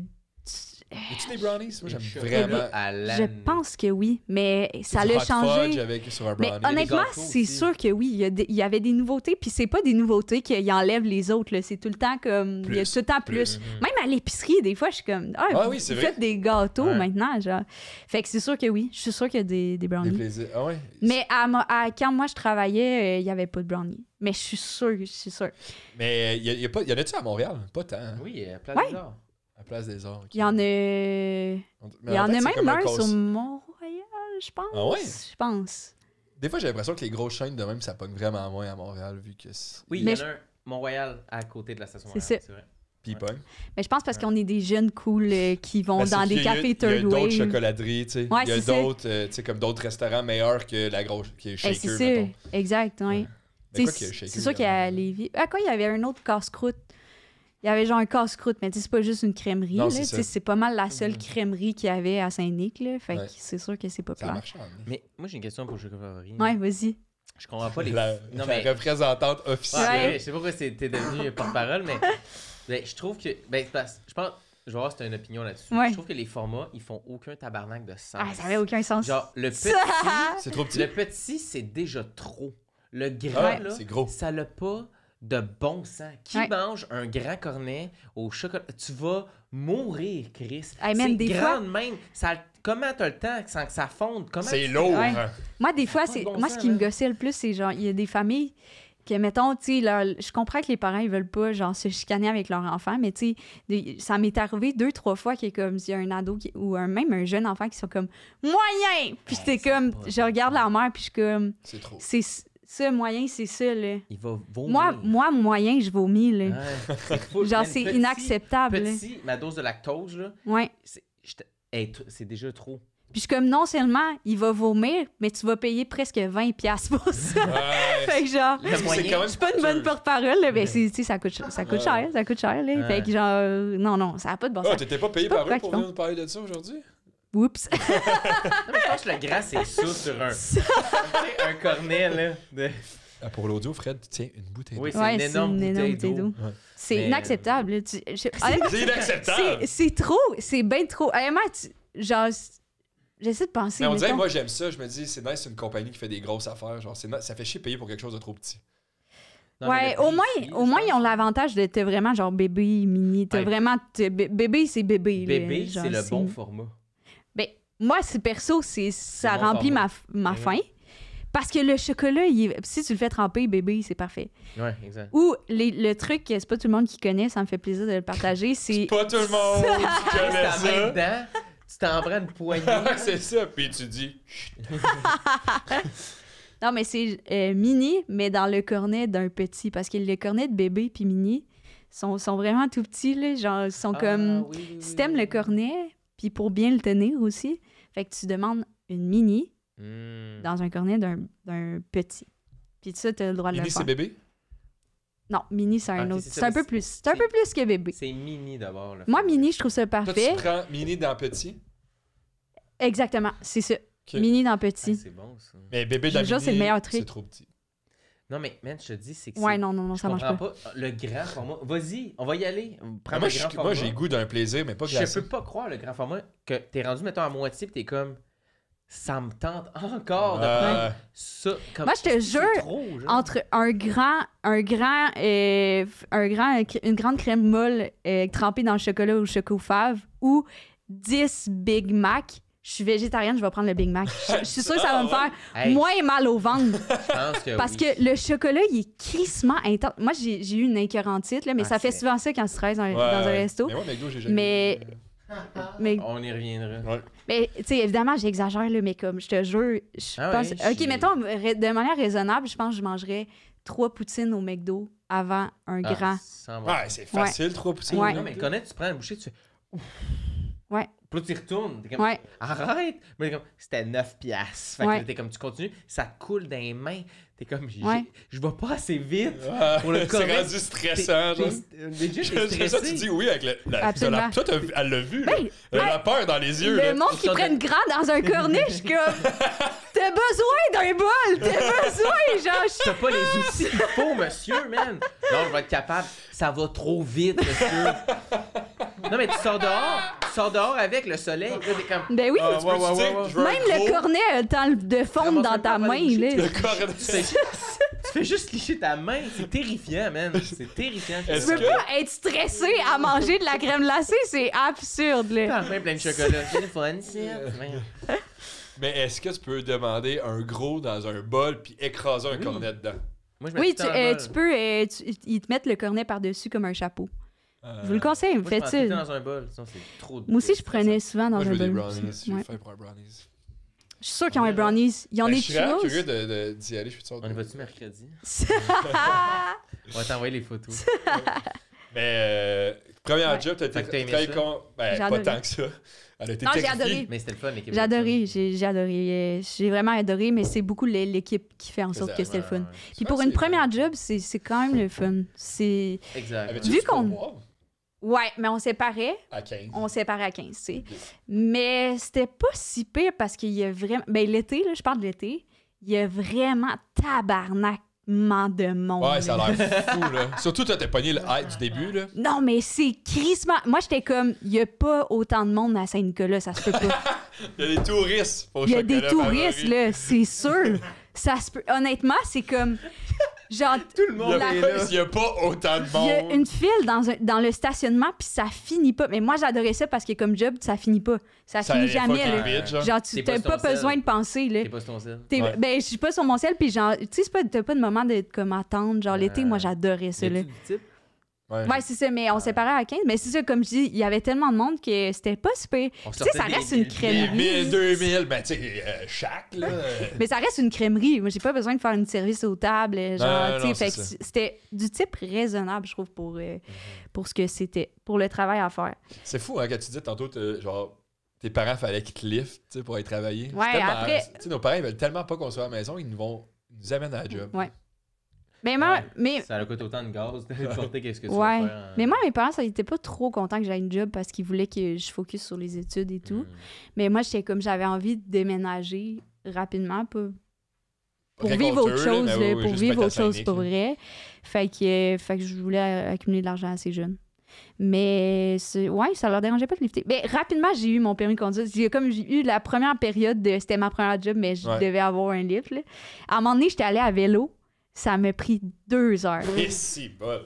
Y a-tu des brownies? Moi, j'aime Chocolat vraiment. à Je l'année. pense que oui, mais ça Du l'a hot fudge changé. avec, sur un Mais brownie. honnêtement, gâteaux c'est aussi. sûr que oui, il y avait des nouveautés, puis c'est pas des nouveautés qui enlèvent les autres, là. C'est tout le temps comme... Il y a Plus, tout le temps plus. Même à l'épicerie, des fois, je suis comme... Ah vous, oui, c'est vous vrai. faites des gâteaux Ouais. maintenant, genre. Fait que c'est sûr que oui, je suis sûre qu'il y a des Des brownies. plaisirs. Ah ouais? Mais quand moi, je travaillais, il y avait pas de brownies. Mais je suis sûre. Mais y en a-tu à Montréal? Pas tant. Hein? Oui, Place Ouais. des Arts. À Place des Arts. ok. Il y en a... Mais Il y en a fait, c'est même comme un cause- sur Mont-Royal, je pense. Ah ouais? Je pense. Des fois, j'ai l'impression que les grosses chaînes de même, ça pogne vraiment moins à Montréal, vu que. Oui, Mais il y en a un, Mont-Royal, à côté de la station C'est Montréal. ça. C'est vrai. Puis ils pognent. Mais je pense parce qu'on est des jeunes cool qui vont Ben, c'est dans qu'il des y a- cafés Il y third a d'autres wave. chocolateries, tu sais. Ouais, Il y a c'est ça. d'autres, tu sais, comme d'autres restaurants meilleurs que la grosse, qui est Eh, Shaker, c'est ça, mettons. exact, oui. Ouais. Mais quoi qu'il y a C'est Shaker, sûr qu'il y a Lévis. Ah, quoi, il y avait un autre casse-croûte. Il y avait genre un casse-croûte, mais tu sais, c'est pas juste une crèmerie. Non, là. c'est Tu ça. sais, c'est pas mal la seule crèmerie qu'il y avait à Saint-Nic. Là. Fait Ouais. que c'est sûr que c'est pas Ça plat. marche en Mais moi, j'ai une question pour le chocolat favori. Ouais, vas-y. Je comprends pas les. La, Non, la mais. représentante Ouais, officielle. Ouais. Je sais pas pourquoi t'es devenu porte-parole, mais je trouve que. Ben, je pense. Je vais voir si t'as une opinion là-dessus. Ouais. Je trouve que les formats, ils font aucun tabarnak de sens. Ah, ça avait aucun sens. Genre, le petit. C'est trop petit. Le petit, c'est déjà trop. Le grand, Ah, là, c'est gros. ça n'a pas de bon sens. Qui Ouais. mange un grand cornet au chocolat? Tu vas mourir, Chris. Hey, man, c'est des grand fois- de même. Comment t'as le temps sans que ça fonde? Comment C'est tu- lourd. Ouais. hein. Moi, des fois, pas de bon moi, sens, ce qui me là. gossait le plus, c'est genre, il y a des familles que, mettons, tu sais, je comprends que les parents, ils veulent pas, genre, se chicaner avec leur enfant, mais tu sais, ça m'est arrivé 2-3 fois qu'il y a comme, il y a un ado ou même un jeune enfant qui sont comme, moyen! Puis j'étais ça a comme, pas de je regarde la mère, puis je suis comme, C'est trop. c'est ça, moyen, c'est ça, là. Il va vomir. Moi, moyen, je vomis, là. Ouais, c'est fou. Genre, Man, c'est petit- inacceptable, là. Petit, ma dose de lactose, là, Ouais. c'est déjà trop. Puis je suis comme, non seulement il va vomir, mais tu vas payer presque 20$ pour ça. Ouais. Fait que genre, Le Parce que c'est moyen. quand même je suis pas une bonne porte-parole, là, mais tu sais, ça coûte cher, ça coûte cher, là. Ouais. Fait que genre, non, ça n'a pas de bon Ah, sens. t'étais pas payé Je sais pas par eux pourquoi pour qu'ils venir nous parler de ça aujourd'hui? Oups. Non, mais je pense que le gras, c'est ça sur un cornet, là. Ah, pour l'audio, Fred, tiens, une bouteille Oui, d'eau. c'est une énorme bouteille d'eau. Ouais. C'est Mais- inacceptable. Là. Honnêtement, C'est inacceptable! c'est trop, c'est bien trop. Honnêtement, genre, j'essaie de penser. Mais on dirait, mettons- moi, j'aime ça. Je me dis, c'est nice, c'est une compagnie qui fait des grosses affaires. Genre, ça fait chier payer pour quelque chose de trop petit. Non, mais Ouais, le prix au ici, moins, je ils ont pense. l'avantage de t'as vraiment genre bébé, mini. T'as Ouais. vraiment. Bébé, c'est bébé. là, Bébé, genre, c'est le bon format. Ben, moi, c'est perso, ça bon remplit format. ma Mhm. faim. Parce que le chocolat, si tu le fais tremper, bébé, c'est parfait. Ouais, exact. Ou le truc, c'est pas tout le monde qui connaît, ça me fait plaisir de le partager, c'est. Pas tout le monde qui connaît Ta main ça. dedans, tu t'en prends une poignée. C'est ça. Puis tu dis, Non, mais c'est mini, mais dans le cornet d'un petit. Parce que le cornet de bébé puis mini sont vraiment tout petits, là. Genre, ils sont comme. Si t'aimes le cornet, puis pour bien le tenir aussi, fait que tu demandes une mini dans un cornet d'un petit. Puis ça, t'as le droit de Mini, le c'est faire. bébé? Non, mini, c'est un Ok, autre. c'est C'est ça, un peu mais plus. C'est un peu plus que bébé. C'est mini d'abord. Là. Moi, mini, je trouve ça Toi, parfait. tu prends mini dans petit. Exactement, c'est ça. Ok. Mini dans Ah, petit. c'est bon, ça. Mais bébé dans Je jure, mini, c'est le meilleur truc. c'est trop petit. Non, mais man, je te dis, c'est que Ouais, c'est- non, je ça marche comprends pas. Le grand format. Vas-y, on va y aller. Prends Moi, le grand format. moi, j'ai goût d'un plaisir, mais pas Je glacé. peux pas croire, le grand format, que t'es rendu, mettons, à moitié, pis t'es comme... Ça me tente encore de prendre ça. Comme, Moi, je te c'est jure, trop, genre. Entre une grande crème molle trempée dans le chocolat ou choco-fave ou 10 Big Mac, je suis végétarienne, je vais prendre le Big Mac. Je suis sûre que ça va me faire Hey, moins mal au ventre. je pense que Parce oui. que le chocolat, il est crissement intense. Moi, j'ai eu une écœurantite, là, mais Ah, ça fait c'est- souvent ça quand tu travailles dans Ouais. un resto. Mais moi, McDo, j'ai jamais. Mais, mais, On y reviendra. mais tu sais, évidemment, j'exagère, là, mais comme je te jure, je Ah pense. ouais, Ok, j'ai- mettons, de manière raisonnable, je pense que je mangerais 3 poutines au McDo avant un grand. Ouais, c'est facile, 3 poutines. Ouais. Non, mais connais, tu prends une bouchée, tu fais... Ouf. Ouais. Puis là, tu y retournes. T'es comme, Ouais. arrête! Mais t'es comme, c'était 9 piastres. Fait Ouais. que là, t'es comme, tu continues, ça te coule dans les mains. T'es comme, Ouais. je vais pas assez vite Ouais, pour le c'est correct. rendu stressant, genre. Legit, t'es C'est ça, tu stressé. dis oui avec la Absolument. toi, elle l'a vu, là. Ben, Elle a ouais. la peur dans les yeux, là. Le monde qui Ça prenne donne- grand dans un cornet, je suis comme. T'as besoin d'un bol! T'as besoin, genre. T'as pas les outils qu'il faut, monsieur, man. Non, je vais être capable. Ça va trop vite, monsieur. Non, mais tu sors dehors avec le soleil. Là, t'es comme... Ben oui! Ah, Tu peux te dire, je veux Même un le gros- cornet a le temps de fondre Ramasse dans même ta pas main, les là. Le cornet. Tu fais juste licher ta main. C'est terrifiant, man. C'est terrifiant. Est-ce Tu peux que- pas être stressé à manger de la crème glacée, c'est absurde, là. T'as la main plein de chocolat. C'est le fun, c'est. Mais est-ce que tu peux demander un gros dans un bol puis écraser un Oui. cornet dedans? Moi, je mets Oui, tout le temps le bol. tu peux. Ils te mettent le cornet par-dessus comme un chapeau. Je vous le conseille, Moi, je prends faites tout le temps ça. dans un bol. Sinon, c'est trop. Moi aussi, je prenais souvent dans Moi, je un veux des bol. brownies. Je Ouais. vais faire pour un brownies. Je suis sûre qu'ils ont un brownies. Ils ont Ben, des je suis vraiment churros. curieux d'y aller. Je suis sûr. On y va-tu mercredi? On va t'envoyer les photos. Mais première Ouais. job, t'as été Fait que t'as aimé très ça? con. Ben, J'ai pas adoré. tant que ça. Elle a été Non, j'ai terrifiée. adoré. Mais c'était le fun, l'équipe. J'ai adoré, j'ai adoré. J'ai vraiment adoré, mais c'est beaucoup l'équipe qui fait en sorte ça, que c'était le fun. Ouais, Puis pour Ouais, une c'est- première job, c'est quand même le fun. C'est. Exact. Avais-tu Vu du qu'on- pourboire? Ouais, mais on séparait. À 15. On séparait à 15, tu sais. Mais c'était pas si pire parce qu'il y a vraiment. Ben, l'été, là, je parle de l'été, il y a vraiment tabarnakement de monde. Ouais, ça là. a l'air fou, là. Surtout, toi, t'as pogné le hype du début, là. Non, mais c'est crissement. Moi, j'étais comme, il y a pas autant de monde à Saint-Nicolas, ça se peut pas. Il y a des touristes pour Il y a des chocolat touristes, favori. là, c'est sûr. Ça se peut. Honnêtement, c'est comme. Genre, Tout le Il monde y a est pas- là. il y a pas autant de il y a monde. une file dans le stationnement, puis ça finit pas. Mais moi, j'adorais ça parce que comme job, ça finit pas. Ça Ça finit allait jamais, fucking là. vite, genre. Genre, T'es tu t'as pas pas sur ton besoin sel. de penser, là. T'es pas sur ton sel. Ouais. Ben, je suis pas sur mon ciel, puis genre, tu sais, t'as pas de moment de comme attendre. Genre, l'été, moi, j'adorais ça, là. Y a-tu du type? Ouais. Ouais, c'est ça, mais on séparait à 15. Mais c'est ça, comme je dis, il y avait tellement de monde que c'était pas super. On Tu sais, sortait ça des reste une mille crèmerie. 1000, 2000, ben, tu sais, chaque, là. Mais ça reste une crèmerie. Moi, j'ai pas besoin de faire une service aux tables. Genre, Non, tu sais, non, fait c'est que ça. c'était du type raisonnable, je trouve, pour ce que c'était, pour le travail à faire. C'est fou, hein, quand tu dis tantôt, tes parents, fallait qu'ils te liftent, tu sais, pour aller travailler. Ouais, C'est tellement- après- Tu sais, nos parents, ils veulent tellement pas qu'on soit à la maison, ils nous amènent à la job. Ouais. Mais moi, Ouais. Ça leur coûte autant de gaz de porter qu'est-ce que tu vas ouais. faire. Mais moi, mes parents, ça n'était pas trop contents que j'aille une job parce qu'ils voulaient que je focus sur les études et tout. Mais moi, j'étais comme j'avais envie de déménager rapidement pour vivre autre chose, là, mais là, oui, pour juste vivre mettre autre la chose scénique, pour là. vrai. Fait que je voulais accumuler de l'argent assez jeune. Mais ouais, ça leur dérangeait pas de lifter. Mais rapidement, j'ai eu mon permis de conduire. J'ai eu la première période c'était ma première job, mais je Ouais. devais avoir un lift. Là. À un moment donné, j'étais allée à vélo. Ça m'a pris 2 heures. Et si, bol.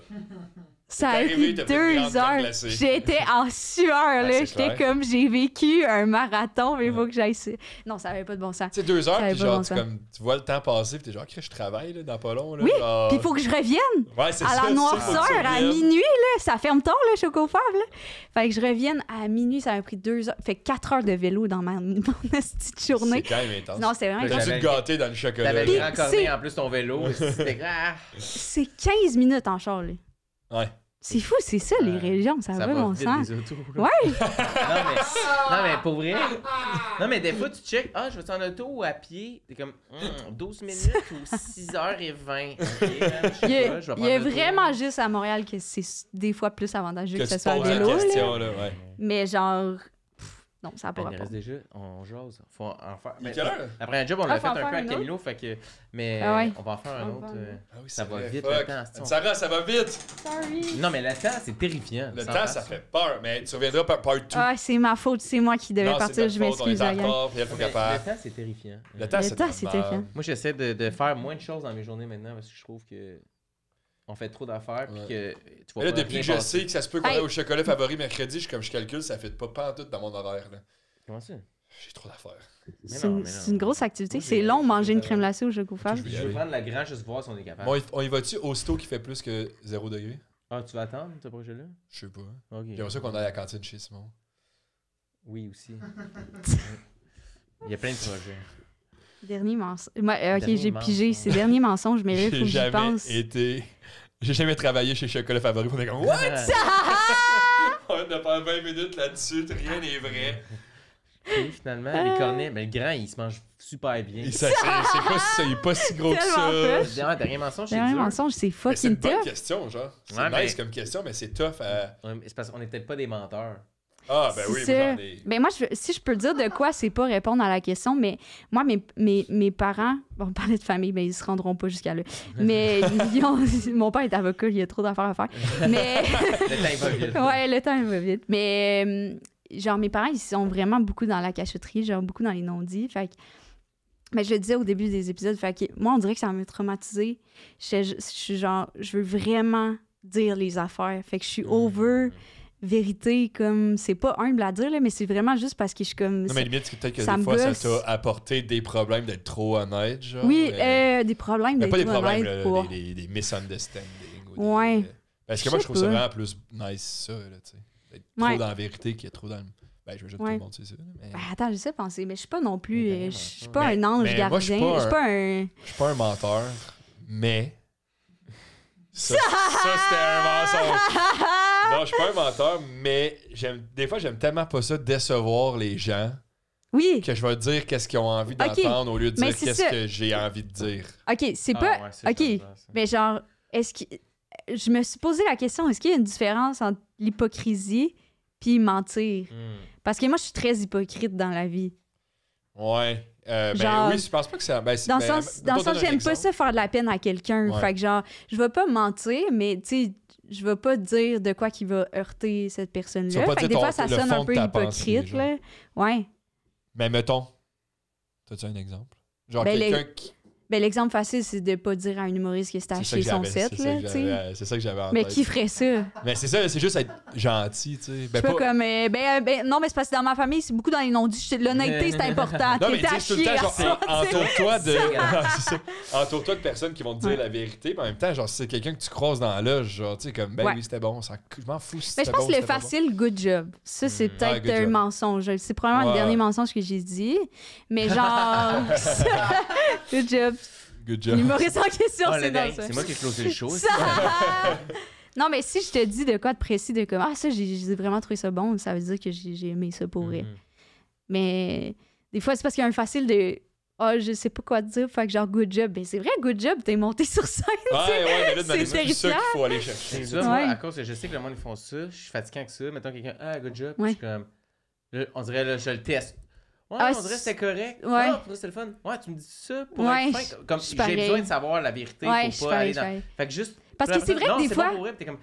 Ça a T'es arrivé, pris t'as pris une 2 grande crème heures. glacée. J'étais en sueur, là. c'est J'étais clair. comme, j'ai vécu un marathon, mais il faut que j'aille... Non, ça avait pas de bon sens. Tu sais, 2 heures, Ça avait puis pas genre, bon tu, sens. comme, tu vois le temps passer, puis t'es genre, Chris, je travaille là, dans pas long. Là, Oui, genre... Puis il faut que je revienne Ouais, c'est à ça, la c'est ça, noirceur, faut que tu à reviennes. minuit, là. Ça ferme tard, le Chocofab, là. Fait que je revienne à minuit, ça m'a pris 2 heures. Fait 4 heures de vélo dans mon petite C'est journée. quand même intense. Non, c'est vraiment... Là, T'as-tu j'avais- te gâté dans le chocolat? T'avais là? le grand cornet c'est- en plus ton vélo. C'était grave. C'est 15 minutes en char, là. Ouais. C'est fou, c'est ça, les régions. Ça, Ça va, va mon vite sens. des autos. là. Ouais! Non, mais pour vrai. Non, mais des fois, tu check. Ah, je vais en auto ou à pied. T'es comme 12 minutes ou 6h20. Ok, man, je sais Il y pas, a, je vais il y a prendre l'auto. vraiment juste à Montréal que c'est des fois plus avantageux que, Que ce tu soit à poses la vélo. Là. question, là, ouais. Mais genre, non, ça n'a pas Ben, il rapport. reste déjà, on jase. Faut en faire. Il est Ben, quelle heure? après un job, on Ah, l'a faut fait en un faire peu à un autre? Camilo, fait que. Mais Ah ouais. on va en faire un On autre. va en faire. Ah oui, Ça c'est va vrai, vite, fuck. le temps, c'est- Sarah, ça va vite. Sorry. Non, mais le temps, c'est terrifiant. Le Sans temps, face, ça fait peur, mais tu reviendras par tout. Ah, c'est ma faute, c'est moi qui devais Non, c'est partir, notre je faute, on m'excuse, est en Agathe. retard, puis elle faut Mais qu'elle parte. le temps, c'est terrifiant. Le temps, Le c'est temps, c'est normal. terrifiant. Moi, j'essaie de faire moins de choses dans mes journées maintenant parce que je trouve que on fait trop d'affaires puis Ouais. que tu Mais là, pas depuis rien que je passer. sais que ça se peut qu'on Hey. aille au chocolat favori mercredi, je calcule, ça fait pas pantoute dans mon horaire. Là. Comment ça? J'ai trop d'affaires. C'est non, une, mais non. c'est une grosse activité. Moi, C'est j'ai- long manger une crème glacée au chocofab. Je vais y Je veux aller. prendre la grande juste voir si on est capable. Bon, on y va-tu aussitôt qu'il fait plus que 0 degré? Ah, tu vas attendre ce projet-là? Je sais pas. Ok. J'aimerais ça qu'on aille à la cantine chez Simon. Oui, aussi. Il y a plein de projets. Dernier mensonge. Ok, Dernier j'ai pigé. mensonge. C'est dernier mensonge, mais là, il faut J'ai que j'y jamais pense. été... J'ai jamais travaillé chez Chocolat Favori. On est comme, what? On vient de faire 20 minutes là-dessus, rien n'est vrai. Et finalement, les cornets, mais le grand, il se mange super bien. Et ça, c'est pas, ça, il est pas si gros que Tellement ça. fait. Ah, dernier mensonge, c'est Dernier dur. mensonge, c'est Mais c'est fucking une bonne tough. question, genre. C'est Ouais, nice mais- comme question, mais c'est tough à... Ouais, mais c'est parce qu'on est peut-être pas des menteurs. Ah, ben oui, C'est moi ça. j'en ai... Ben moi, si je peux dire de quoi, c'est pas répondre à la question, mais moi, mes parents, bon, on parlait de famille, mais ils se rendront pas jusqu'à là. Mais mon père est avocat, il y a trop d'affaires à faire. Mais Le temps, il va vite. ouais, le temps il va vite. Mais genre, mes parents, ils sont vraiment beaucoup dans la cachotterie, genre beaucoup dans les non-dits. Fait que, mais je le disais au début des épisodes, fait que moi, on dirait que ça m'a traumatisé. Je suis genre, je veux vraiment dire les affaires. Fait que je suis over vérité, comme, c'est pas humble à dire, là, mais c'est vraiment juste parce que je suis comme... Non, mais limite, c'est peut-être que ça des me fois, ça gosse. t'a apporté des problèmes d'être trop honnête, genre. Oui, mais... des problèmes mais d'être pas des problèmes, honnête là, pour... des misunderstandings. Ouais. Parce que Je moi, je sais trouve ça pas. vraiment plus nice, ça, là, tu sais. D'être trop Ouais. dans la vérité qu'il y a trop dans le... Ben, je veux juste que tout Ouais. le monde sait ça, là, mais... Ben, attends, j'essaie de penser, mais je suis pas non plus... Mais je suis vraiment, pas mais- un ange mais moi, je suis gardien. pas Je suis pas un... Je suis pas un menteur, mais... Ça c'était un mensonge. Non, je suis pas un menteur, mais des fois, j'aime tellement pas ça décevoir les gens Oui, que je vais dire qu'est-ce qu'ils ont envie d'entendre au lieu de mais dire c'est qu'est-ce ça. que j'ai envie de dire. OK, c'est Ah, pas... ouais, c'est OK, ça, ça. mais genre, est-ce que... Je me suis posé la question, est-ce qu'il y a une différence entre l'hypocrisie puis mentir? Parce que moi, je suis très hypocrite dans la vie. Ouais. Ben Genre- oui, je pense pas que c'est... Ben, Dans le sens, j'aime pas ça faire de la peine à quelqu'un. Ouais. Fait que genre, je vais pas mentir, mais tu sais, je vais pas dire de quoi qui va heurter cette Tu vas personne-là. pas Fait que dire des ton- fois, ça le sonne fond un de peu ta pensée, hypocrite, genre. là. Ouais. Mais mettons, t'as-tu un exemple? Genre Ben, quelqu'un qui... Ben, l'exemple facile, c'est de pas dire à un humoriste que c'est C'est ça acheté que son j'avais, set, c'est ça là, que tu sais. c'est ça que j'avais en Mais tête. qui ferait ça? Mais c'est ça, c'est juste être gentil, tu sais. Je Ben, suis pas comme... non, mais c'est parce que dans ma famille, c'est beaucoup dans les non-dits. L'honnêteté, c'est important. Non, mais T'es tu à sais, tout le chier temps, à genre, ça, tu sais. entoure-toi de... c'est ça. Entoure-toi de personnes qui vont te dire Ouais. la vérité, mais en même temps, genre, si c'est quelqu'un que tu croises dans la loge, genre, tu sais, comme, ben Ouais. oui, c'était bon, je m'en fous si Mais je c'était pense bon, que le c'était pas bon. facile, good job. Ça, c'est peut-être Ouais, good un job. mensonge. C'est probablement Ouais. le dernier mensonge que j'ai dit. Mais genre... good job. Good job. L'humoriste en question, Ah, c'est le dans dingue, ça. c'est moi qui ai closé le show. Ça! Non, mais si je te dis de quoi de précis, de comme, ah, ça, j'ai vraiment trouvé ça bon, ça veut dire que j'ai aimé ça pour vrai. Mais des fois, c'est parce qu'il y a un facile de je sais pas quoi te dire, fait que genre good job. Ben c'est vrai, good job, t'es monté sur scène. Ouais, mais là, C'est c'est ça qu'il faut aller chercher. C'est ça, moi, à cause que je sais que le monde, ils font ça, je suis fatiguant que ça. Mettons quelqu'un, good job. Ouais. Je suis comme, là, on dirait, là, je le teste. Ouais, Ah, on dirait que c'était correct. ouais. Ah, pour c'était le fun. Ouais, tu me dis ça pour Ouais, être fin. Comme, je suis j'ai pareil. besoin de savoir la vérité Ouais, je pour suis pas pareil, aller dans... je suis pareil. Fait que juste... Parce que c'est vrai que non, des c'est fois- pas pour vrai, puis t'es comme,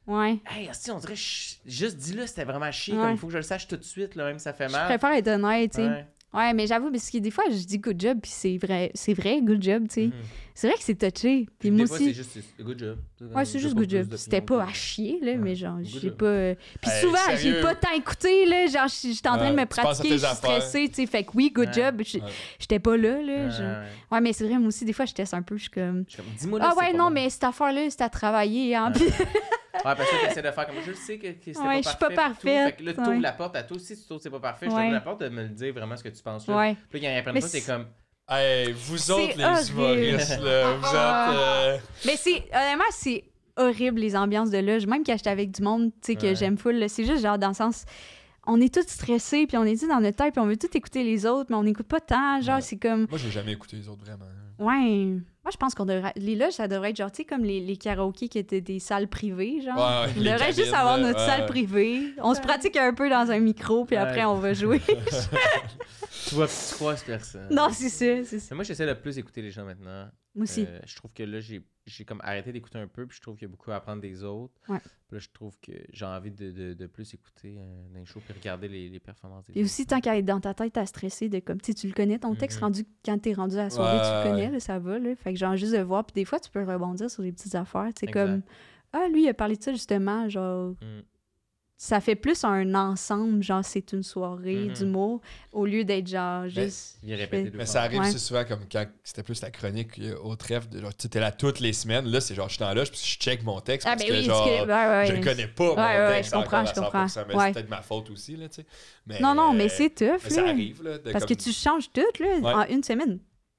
Ouais. hey, asti, on dirait, juste dis-le, c'était vraiment chier. Ouais. Comme, il faut que je le sache tout de suite, là, même si ça fait Je mal. préfère être honnête, tu sais. Ouais. Ouais, mais j'avoue, parce que des fois, je dis good job, puis c'est vrai, good job, tu sais. Mhm. C'est vrai que c'est touché. Puis Puis moi des fois, aussi. c'est juste good job. Ouais, c'est juste good job. C'était pas à chier, là, mais genre, Good j'ai job. pas. Puis Hey, souvent, sérieux? j'ai pas tant écouté, là. Genre, j'étais en train de me Tu penses à pratiquer, tes je suis affaires. stressée, tu sais. Fait que oui, good Ouais. job. J'étais pas là, là. Ouais. Ouais, mais c'est vrai, moi aussi, des fois, je teste un peu. Je suis comme. Je suis comme, dis-moi là, Ah c'est ouais, pas non, bon. mais cette affaire-là, c'est à travailler, hein. Puis- Ouais, parce que t'essaies de faire comme je le sais que c'était Ouais, je pas suis pas parfait. puis tout. parfaite, Fait que là, tu ouais. ouvres la porte à toi aussi, si tu trouves que c'est pas parfait. Je Ouais. t'ouvre la porte de me le dire vraiment ce que tu penses là. Ouais. Puis là, quand ils apprennent Mais pas, c'est comme. Hey, vous autres, C'est les horrible. humoristes, là, vous êtes... Mais honnêtement, c'est horrible, les ambiances de loge. Même quand j'étais avec du monde, tu sais, que Ouais. j'aime full, là, c'est juste genre dans le sens. On est tous stressés, puis on est tous dans notre tête, puis on veut tout écouter les autres, mais on n'écoute pas tant. Genre, Ouais. c'est comme. Moi, j'ai jamais écouté les autres, vraiment. Ouais. Moi, je pense qu'on devrait. Les loges, ça devrait être genre, tu sais, comme les karaokés qui étaient des salles privées, genre. Ouais, On les devrait juste cabines, avoir là, notre ouais. salle privée. On se pratique un peu dans un micro, puis après, Ouais. on va jouer. Tu vois, tu croises personne. Non, c'est ça, c'est ça. Mais moi, j'essaie de plus écouter les gens maintenant. Moi aussi. Je trouve que là, j'ai comme arrêté d'écouter un peu, puis je trouve qu'il y a beaucoup à apprendre des autres. Ouais. Puis là, je trouve que j'ai envie de plus écouter dans les shows, puis regarder les performances des Et aussi, tant qu'à être dans ta tête à stresser, de comme, tu sais, tu le connais, ton texte Mhm. rendu, quand t'es rendu à la soirée, tu le Ouais. connais, là, ça va, là. Fait que genre, juste de voir, puis des fois, tu peux rebondir sur des petites affaires, tu sais, Exact. comme, lui, il a parlé de ça, justement, genre, Mm. ça fait plus un ensemble, genre, c'est une soirée Mhm. d'humour, au lieu d'être genre, juste... Il est répété deux Mais fois. ça arrive Ouais. aussi souvent comme quand c'était plus la chronique au trèfle. Genre, tu étais là toutes les semaines. Là, c'est genre, je suis dans la loge, puis je check mon texte. Ah, parce ben que, oui, genre, parce que... ouais. je le connais pas, mon Ouais, texte. je comprends, encore à je comprends. 100%, mais Ouais. c'est peut-être ma faute aussi, là, tu sais. Mais, Non, mais c'est tough, mais ça là. arrive, là. de Parce comme- que tu changes tout, là, Ouais. en une semaine.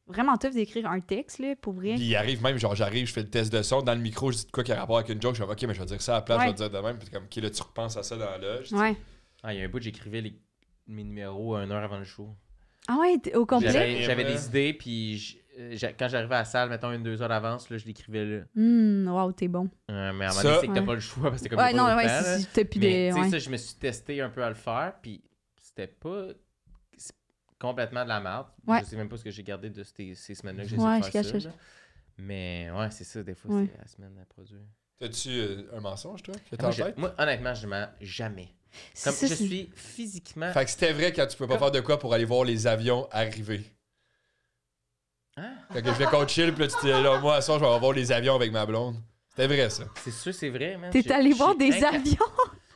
Vraiment tough d'écrire un texte, là, pour vrai. Puis il arrive même, genre, j'arrive, je fais le test de son. Dans le micro, je dis de quoi qui a rapport avec une joke. Je fais, OK, mais je vais dire ça à la place, Ouais. je vais dire de même. Puis comme, OK, là, tu repenses à ça dans la loge. tu sais. Ouais. Ah, il y a un bout, j'écrivais mes numéros 1 heure avant le show. Ah ouais, au complet? J'avais Ouais. des idées, puis quand j'arrivais à la salle, mettons 1-2 heures d'avance, là, je l'écrivais là. Wow, t'es bon. Mais à un moment Ça- donné, c'est que t'as Ouais. pas le choix, parce que c'est comme Ouais, il y a non, pas ouais, autant, là. si t'as plus Mais de... tu sais, ouais. ça, je me suis testé un peu à le faire, puis c'était pas complètement de la merde. Ouais. Je sais même pas ce que j'ai gardé de ces semaines-là que j'ai Ouais, essayé de je faire ça. cache. là. Mais ouais, c'est ça, des fois, Ouais. c'est la semaine à produire. T'as-tu un mensonge, toi, que t'as Moi, en tête? moi, honnêtement, je mens jamais. Comme Ça, je c'est- suis physiquement... Fait que c'était vrai quand tu peux pas Comme- faire de quoi pour aller voir les avions arriver. Hein? Fait que je vais coach chill, puis là, tu t'es là, moi, à soir, je vais voir les avions avec ma blonde. C'était vrai, ça. C'est sûr, c'est vrai, man. T'es Je- allé je voir suis des avions?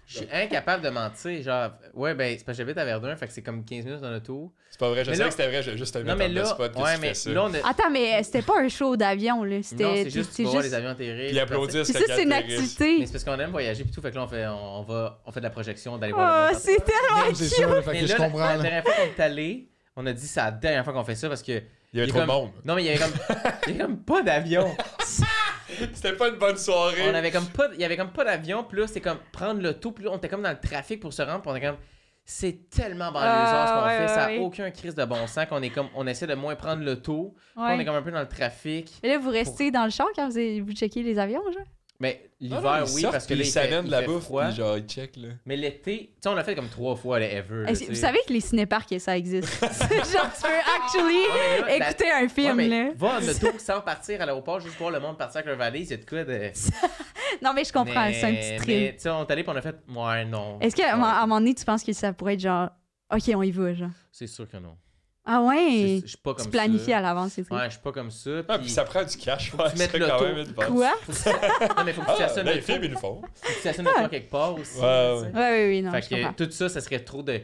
Je suis incapable de mentir. Genre, ouais, ben, c'est parce que j'habite à Verdun, fait que c'est comme 15 minutes en auto. C'est pas vrai, je Mais savais là- que c'était vrai, j'ai juste te Non, mettre mais en là, spot que ouais, tu mais fais ça. là, on a... Attends, mais c'était pas un show d'avion, là. Non, C'était c'est juste pour voir les avions atterrir. Puis applaudir C'est quand ça, ils c'est une atterrissent. activité. Mais c'est parce qu'on aime voyager puis tout, fait que là, on fait de la projection, d'aller voir le Oh, monde. c'est tellement C'est cute! sûr, là, fait Mais que je là, comprends. la là. dernière fois qu'on est allé, on a dit c'est la dernière fois qu'on fait ça parce que... Il y avait il trop est de comme- monde. Non, mais il y avait comme pas d'avion. C'était pas une bonne soirée. On avait comme pas... Il y avait comme pas d'avion, puis là, c'était comme prendre l'auto, puis là, on était comme dans le trafic pour se rendre, puis on était comme... C'est tellement banlieusard ce qu'on ouais, fait, ouais, ça ouais. n'a aucun crise de bon sens qu'on est comme... On essaie de moins prendre l'auto, puis on est Ouais. comme un peu dans le trafic. Mais là, vous restez dans le char quand vous checkez les avions, genre? Mais Non, l'hiver, ils oui, sortent, parce que puis là, ils il fait, s'amènent de il la fait bouffe, froid. puis genre, ils checkent, là. Mais l'été, tu sais, on l'a fait comme 3 fois, le ever. là, Est-ce- tu Vous sais. savez que les cinéparcs, ça existe. C'est genre, tu peux actually Ouais, mais là, écouter un film, Ouais, là. mais va en auto sans partir à l'aéroport, juste voir le monde partir avec leur valise, c'est de quoi de... Non, mais je comprends, c'est un petit Mais, thrill. tu sais, on est allé puis on a fait, ouais, non. Est-ce qu'à Ouais. un moment donné, tu penses que ça pourrait être genre, OK, on y va, genre? C'est sûr que non. Ah ouais? Je suis pas comme Tu planifies ça. à l'avance, c'est tout. Ouais, je suis pas comme ça. Ah, Puis puis ça prend du cash, tu ouais, mettes c'est l'auto. quand même une bonne. Quoi? Non, mais faut que tu Ah, stationnes ben, le les films, ils le font. Faut que tu stationnes le quelque part aussi. Ouais, tu sais. Ouais, oui, non, Fait je que comprends. tout ça, ça serait trop de...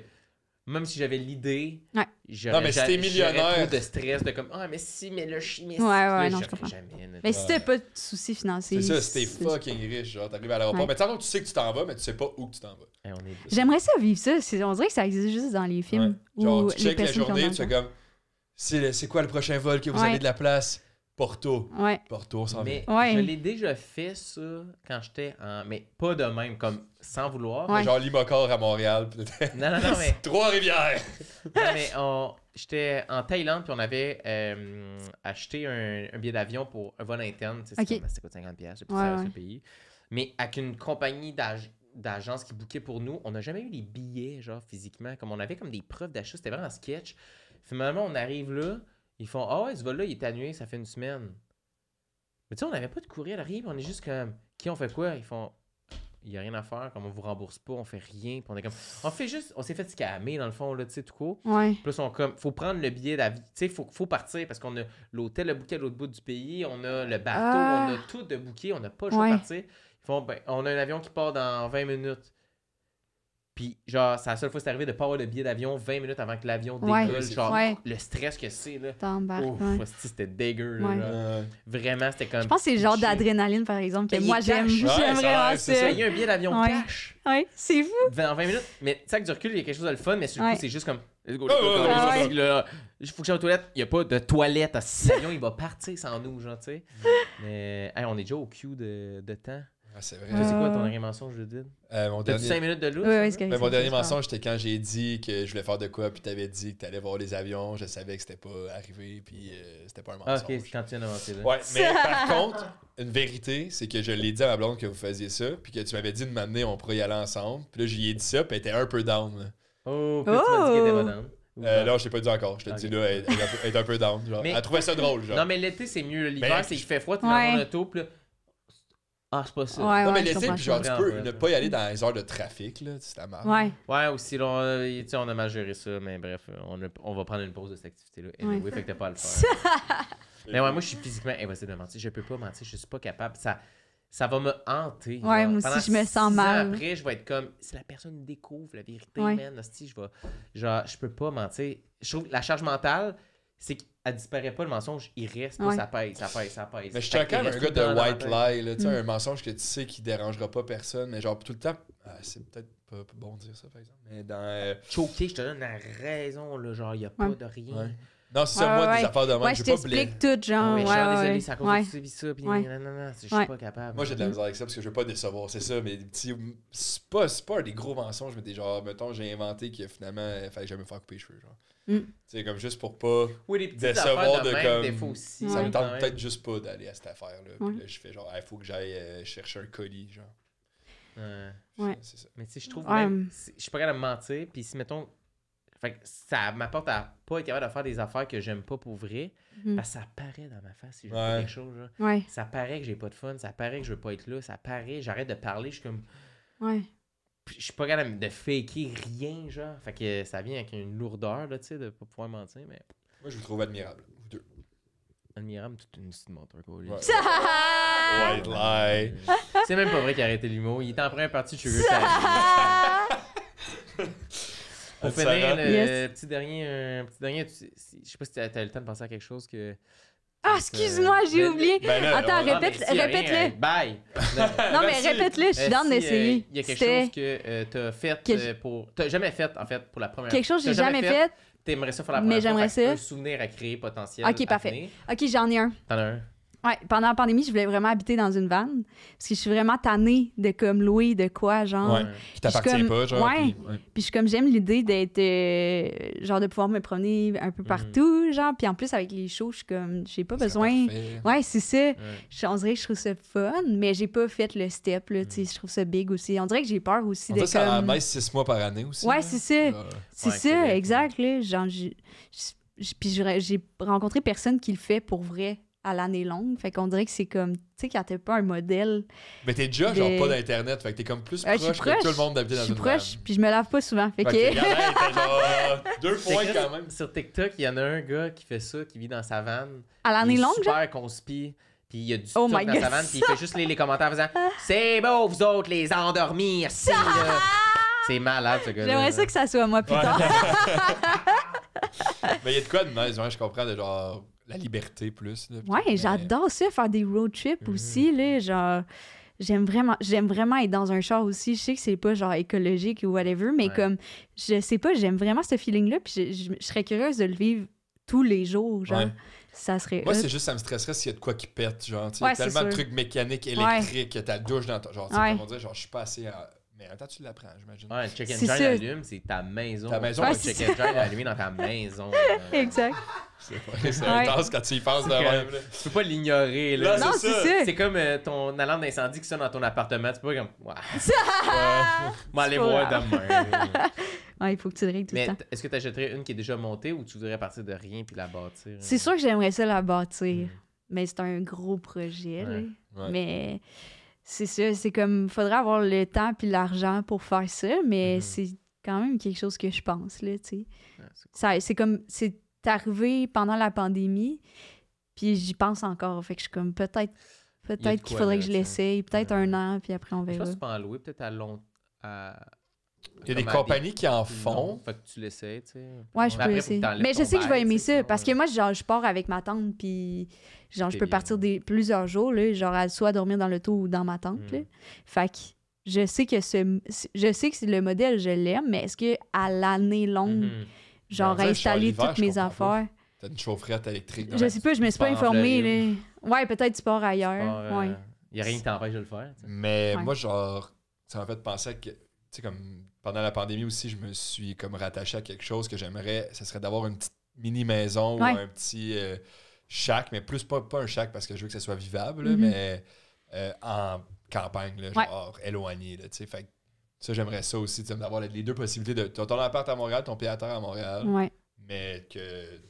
Même si j'avais l'idée, Ouais. Non, mais si t'es millionnaire- j'aurais trop de stress de comme, ah, mais si, mais là, je suis... mais si, Ouais, là, ouais, non, je je ferais comprends. jamais. là. Mais si t'as pas de soucis financiers... C'est ça, si t'es fucking riche, genre, t'arrives à l'aéroport. Ouais. Mais tant que tu sais que tu t'en vas, mais tu sais pas où que tu t'en vas. Hey, on est... J'aimerais ça vivre ça. On dirait que ça existe juste dans les films. Ouais. Genre, où tu les checkes la personnes qui ont journée, dans tu fais le comme, c'est quoi le prochain vol que vous Ouais. avez de la place? Porto. Ouais. Porto, on s'en Mais vient. Ouais. je l'ai déjà fait, ça, quand j'étais en... Mais pas de même, comme sans vouloir. Ouais. Genre Limocor à Montréal. Non, mais... Trois-Rivières. Non, mais j'étais en Thaïlande, puis on avait acheté un billet d'avion pour un vol interne. Tu sais, Ok. ça coûte 50$, c'est plus Ouais, cher ouais. ce pays. Mais avec une compagnie d'agence qui bookait pour nous, on n'a jamais eu les billets, genre, physiquement. Comme on avait comme des preuves d'achat, c'était vraiment sketch. Finalement, on arrive là, ils font « Ah ouais, ce vol-là, il est annulé, ça fait une semaine. » Mais tu sais, on n'avait pas de courriel, arrive, on est juste comme « Qui on fait quoi? » Ils font « Il n'y a rien à faire, comme on vous rembourse pas, on fait rien. » Puis on est comme « On fait juste, on s'est fait scammer dans le fond, là, tu sais, tout court. » Ouais. Puis là, ils sont comme, faut prendre le billet d'avion. Tu sais, faut partir parce qu'on a l'hôtel à booké à l'autre bout du pays, on a le bateau, Ah. on a tout de booké, on n'a pas le choix de Ouais. partir. Ils font, ben, on a un avion qui part dans 20 minutes. Puis, genre, c'est la seule fois que c'est arrivé de pas avoir de billet d'avion 20 minutes avant que l'avion Ouais. décolle. Genre, Ouais. le stress que c'est, là. T'embarques. Ouf, Ouais. hostie, c'était dégueu, là. Ouais. genre. Vraiment, c'était comme. Je pense que c'est le genre cliché. d'adrénaline, par exemple, que Ben, il moi est j'aime. cash. Ouais, J'aime ça vraiment rêve, c'est ça. Il y a un billet d'avion Ouais. cash. Ouais, c'est fou. En 20 minutes. Mais tu sais, que du recul, il y a quelque chose de le fun, mais sur le Ouais. coup, c'est juste comme. Let's go, Ouais, ouais, là. Il faut que j'aille aux toilettes. Il n'y a pas de toilette. L'avion, il va partir sans nous, genre, tu sais. Mais hey, on est déjà au queue de temps. Ah, c'est vrai. Toi, c'est quoi ton dernier mensonge, Judith? Mon T'as-tu dernier... 5 minutes de loup? Ouais, ouais, c'est correct, Ben, mon c'est dernier correct. mensonge, c'était quand j'ai dit que je voulais faire de quoi, puis t'avais dit que t'allais voir les avions. Je savais que c'était pas arrivé, puis c'était pas un Ah, mensonge. ok, c'est quand tu viens d'avancer là. Ouais, mais par contre, une vérité, c'est que je l'ai dit à ma blonde que vous faisiez ça, puis que tu m'avais dit de m'amener, on pourrait y aller ensemble. Puis là, j'y ai dit ça, puis elle était un peu down. Là. Oh, puis tu m'as dit qu'elle était Oh! madame. Non, je t'ai pas dit encore. Je te Ok. dis là, elle est un peu down. Genre. Mais- Elle trouvait ça drôle. Genre. Non, mais l'été, c'est mieux. L'hiver, Ben, c'est qu'il fait froid, tu Ouais. vas dans l'auto, puis là. Ah, c'est pas ça. Ouais, non, mais ouais, je l'été, comprends puis genre, ça. tu peux Ouais. ne pas y aller dans les heures de trafic, là. C'est la merde. Ouais. Ouais, aussi, là, tu sais, on a mal géré ça, mais bref, on va prendre une pause de cette activité-là. Anyway, Ouais. fait que t'as pas à le faire. Mais ouais, moi, je suis physiquement impossible de mentir. Je peux pas mentir, je suis pas capable. Ça va me hanter. Ouais, genre. moi aussi, Pendant je me sens 6 ans mal. Après, je vais être comme, si la personne découvre la vérité, Ouais. man, hostie, genre, je peux pas mentir. Je trouve que la charge mentale, c'est qu'elle disparaît pas, le mensonge, il reste, Ouais. ça pèse. Mais je suis quand même un gars de white lie, là. Tu sais, Mm. un mensonge que tu sais qui dérangera pas personne, mais genre tout le temps. C'est peut-être pas bon de dire ça, par exemple. Mais dans. Choqué, je te donne la raison, là, genre, il y a pas Ouais. de rien. Ouais. Non, c'est ça, Ouais, moi, ouais. des affaires de même. Ouais, je je vais pas blé. t'explique tout, genre. Ouais, Ouais, genre, ouais, désolé, c'est à cause ouais. de tu vis ça, puis Ouais. non, je suis Ouais. pas capable. Moi, j'ai de la misère avec ça parce que je veux pas décevoir, c'est ça, mais des petits. C'est pas des gros mensonges, mais des genre, mettons, j'ai inventé que finalement, il fallait jamais me faire couper les cheveux, genre. Mm. Tu sais, comme juste pour pas. Oui, les petites décevoir affaires de de même, comme- des fois aussi. Ça Ouais. me tente quand même. peut-être juste pas d'aller à cette affaire-là. Ouais. Puis là, je fais genre, il faut que j'aille chercher un colis, genre. Ouais. Ouais. C'est ça. Mais tu sais, je trouve Ouais. même, je suis pas capable de me mentir, puis si, mettons, fait que ça m'apporte à pas être capable de faire des affaires que j'aime pas pour vrai, Mhm. parce que ça paraît dans ma face si je Ouais. fais quelque chose, genre. Ouais, Ça paraît que j'ai pas de fun, ça paraît que je veux pas être là, ça paraît, j'arrête de parler, je suis comme, ouais. je suis pas capable de faker rien, genre. Fait que ça vient avec une lourdeur, là, tu sais, de pas pouvoir mentir, mais Moi, je vous trouve admirable, vous deux. admirable, toute une petite menteur, quoi. lui. Ouais. White lie. C'est même pas vrai qu'il a arrêté l'humour, il était en première partie de Sugar Daddy. Pour finir, Sarah? le Yes. petit dernier, je sais pas si t'as eu le temps de penser à quelque chose que. Ah, excuse-moi, j'ai Ben, oublié. Ben là, Attends, on- répète-le. Bye! Non, mais Merci. répète-le, je suis down d'essayer. Il y a quelque C'était chose que t'as fait Que- pour. T'as jamais fait, en fait, pour la première quelque chose que T'as j'ai jamais fait. T'aimerais ça faire la Mais première fois, j'aimerais fait que ça. Un souvenir à créer potentiel. Ok, à parfait. venir. Ok, j'en ai un. T'en as un. Ouais, pendant la pandémie, je voulais vraiment habiter dans une van. Parce que je suis vraiment tannée de comme louer de quoi, genre. Ouais. Qui t'appartient Je suis pas, genre. ouais. puis- ouais. Puis je suis comme, j'aime l'idée d'être, genre de pouvoir me promener un peu partout, genre. Puis en plus, avec les shows, je suis comme, j'ai pas Ça serait besoin. parfait. Ouais, c'est ça. Ouais. On dirait que je trouve ça fun, mais j'ai pas fait le step, là, tu sais. Je trouve ça big aussi. On dirait que j'ai peur aussi On de dirait que ça comme... baisse 6 mois par année aussi. Ouais, là. c'est ça. Genre, C'est Ouais, ça, c'est vrai. exact, là. Genre, puis j'ai rencontré personne qui le fait pour vrai à l'année longue. Fait qu'on dirait que c'est comme, tu sais, quand t'as pas un modèle, Mais t'es déjà, De- genre, pas d'Internet. Fait que t'es comme plus je suis proche que proche. tout le monde d'habiter je dans suis une proche, van. puis je me lave pas souvent. Fait Fait que... que, regarde, t'es genre 2 points C'est quand même. Sur TikTok, il y en a un gars qui fait ça, qui vit dans sa van. à l'année Il est longue, genre? super conspi. Puis il y a du Oh stock my dans God. sa van. Puis il fait juste les commentaires en faisant c'est beau, vous autres, les endormis. Merci, là. C'est malade, ce gars-là. J'aimerais ça que ça soit moi plus Ouais. tard. Mais il y a de quoi de nice, ouais, je comprends, de genre la liberté plus. Là, Ouais, mais- j'adore ça, faire des road trips aussi, là, genre... J'aime vraiment être dans un char aussi. Je sais que c'est pas genre écologique ou whatever, mais Ouais. comme, je sais pas, j'aime vraiment ce feeling-là, puis je serais curieuse de le vivre tous les jours, genre. Ouais. Ça serait Moi, hot. c'est juste, ça me stresserait s'il y a de quoi qui pète. Genre, tu sais, Ouais, tellement c'est de sûr. trucs mécaniques, électriques, que ta douche dans ton. Genre, tu sais, Ouais. comme on dirait, genre, je suis pas assez. Mais en même temps, tu l'apprends, j'imagine. Ouais, le check C'est engine ça. allume, c'est ta maison. Ta maison, Ouais, ouais, le c'est check engine allumé dans ta maison. Exact. C'est Ouais. intense quand tu y penses de C'est même. comme- là. Tu peux pas l'ignorer, là. Non, Non, c'est c'est ça. ça. C'est comme ton alarme d'incendie qui sonne dans ton appartement. Tu peux pas comme. Ouais. Moi, aller C'est pas voir grave. demain. Ouais, il faut que tu le règles tout Mais le temps. est-ce que tu achèterais une qui est déjà montée ou tu voudrais partir de rien puis la bâtir? C'est sûr que j'aimerais ça la bâtir, mais c'est un gros projet, là. Ouais. Mais c'est ça, c'est comme, faudrait avoir le temps puis l'argent pour faire ça, mais Mhm. c'est quand même quelque chose que je pense, là, tu sais. Ouais, c'est cool. C'est comme, c'est arrivé pendant la pandémie, puis j'y pense encore, fait que je suis comme, Il y a de peut-être qu'il quoi, faudrait là, que je tu sais. l'essaye, peut-être Ouais. un an, puis après on Je sais pas verra. si tu peux en louer peut-être à long. Il y a des compagnies qui en font. Fait que tu l'essayes, tu sais. Ouais, je Mais peux après, faut que essayer. t'enlèves Mais je ton sais que je vais bail, aimer tu sais, ça, sinon, parce que moi, genre, je pars avec ma tante, puis genre, je peux T'es partir libre. plusieurs jours, là, genre, à soit dormir dans l'auto ou dans ma tente, là. Fait que je sais que c'est le modèle, je l'aime, mais est-ce que à l'année longue, Mhm. genre, Ben, on dirait, installer l'hiver, toutes je mes comprends pas. affaires? T'as une chaufferette électrique. dans Je la- sais pas, je me suis pas pars en informée, là. Floride. Ouais, peut-être tu pars ailleurs. Ouais. Il n'y a rien qui t'empêche de le faire. tu sais. Mais Ouais. moi, genre, ça m'a fait penser que, tu sais, comme pendant la pandémie aussi, je me suis comme rattaché à quelque chose que j'aimerais, ce serait d'avoir une petite mini-maison Ouais. ou un petit shack, mais plus pas un shack parce que je veux que ça soit vivable, là, Mhm. mais en campagne, là, Ouais. genre éloigné, là, tu sais. Fait que ça, j'aimerais ça aussi, tu sais, d'avoir les deux possibilités de ton appart à Montréal, ton pied à terre à Montréal, Ouais. mais que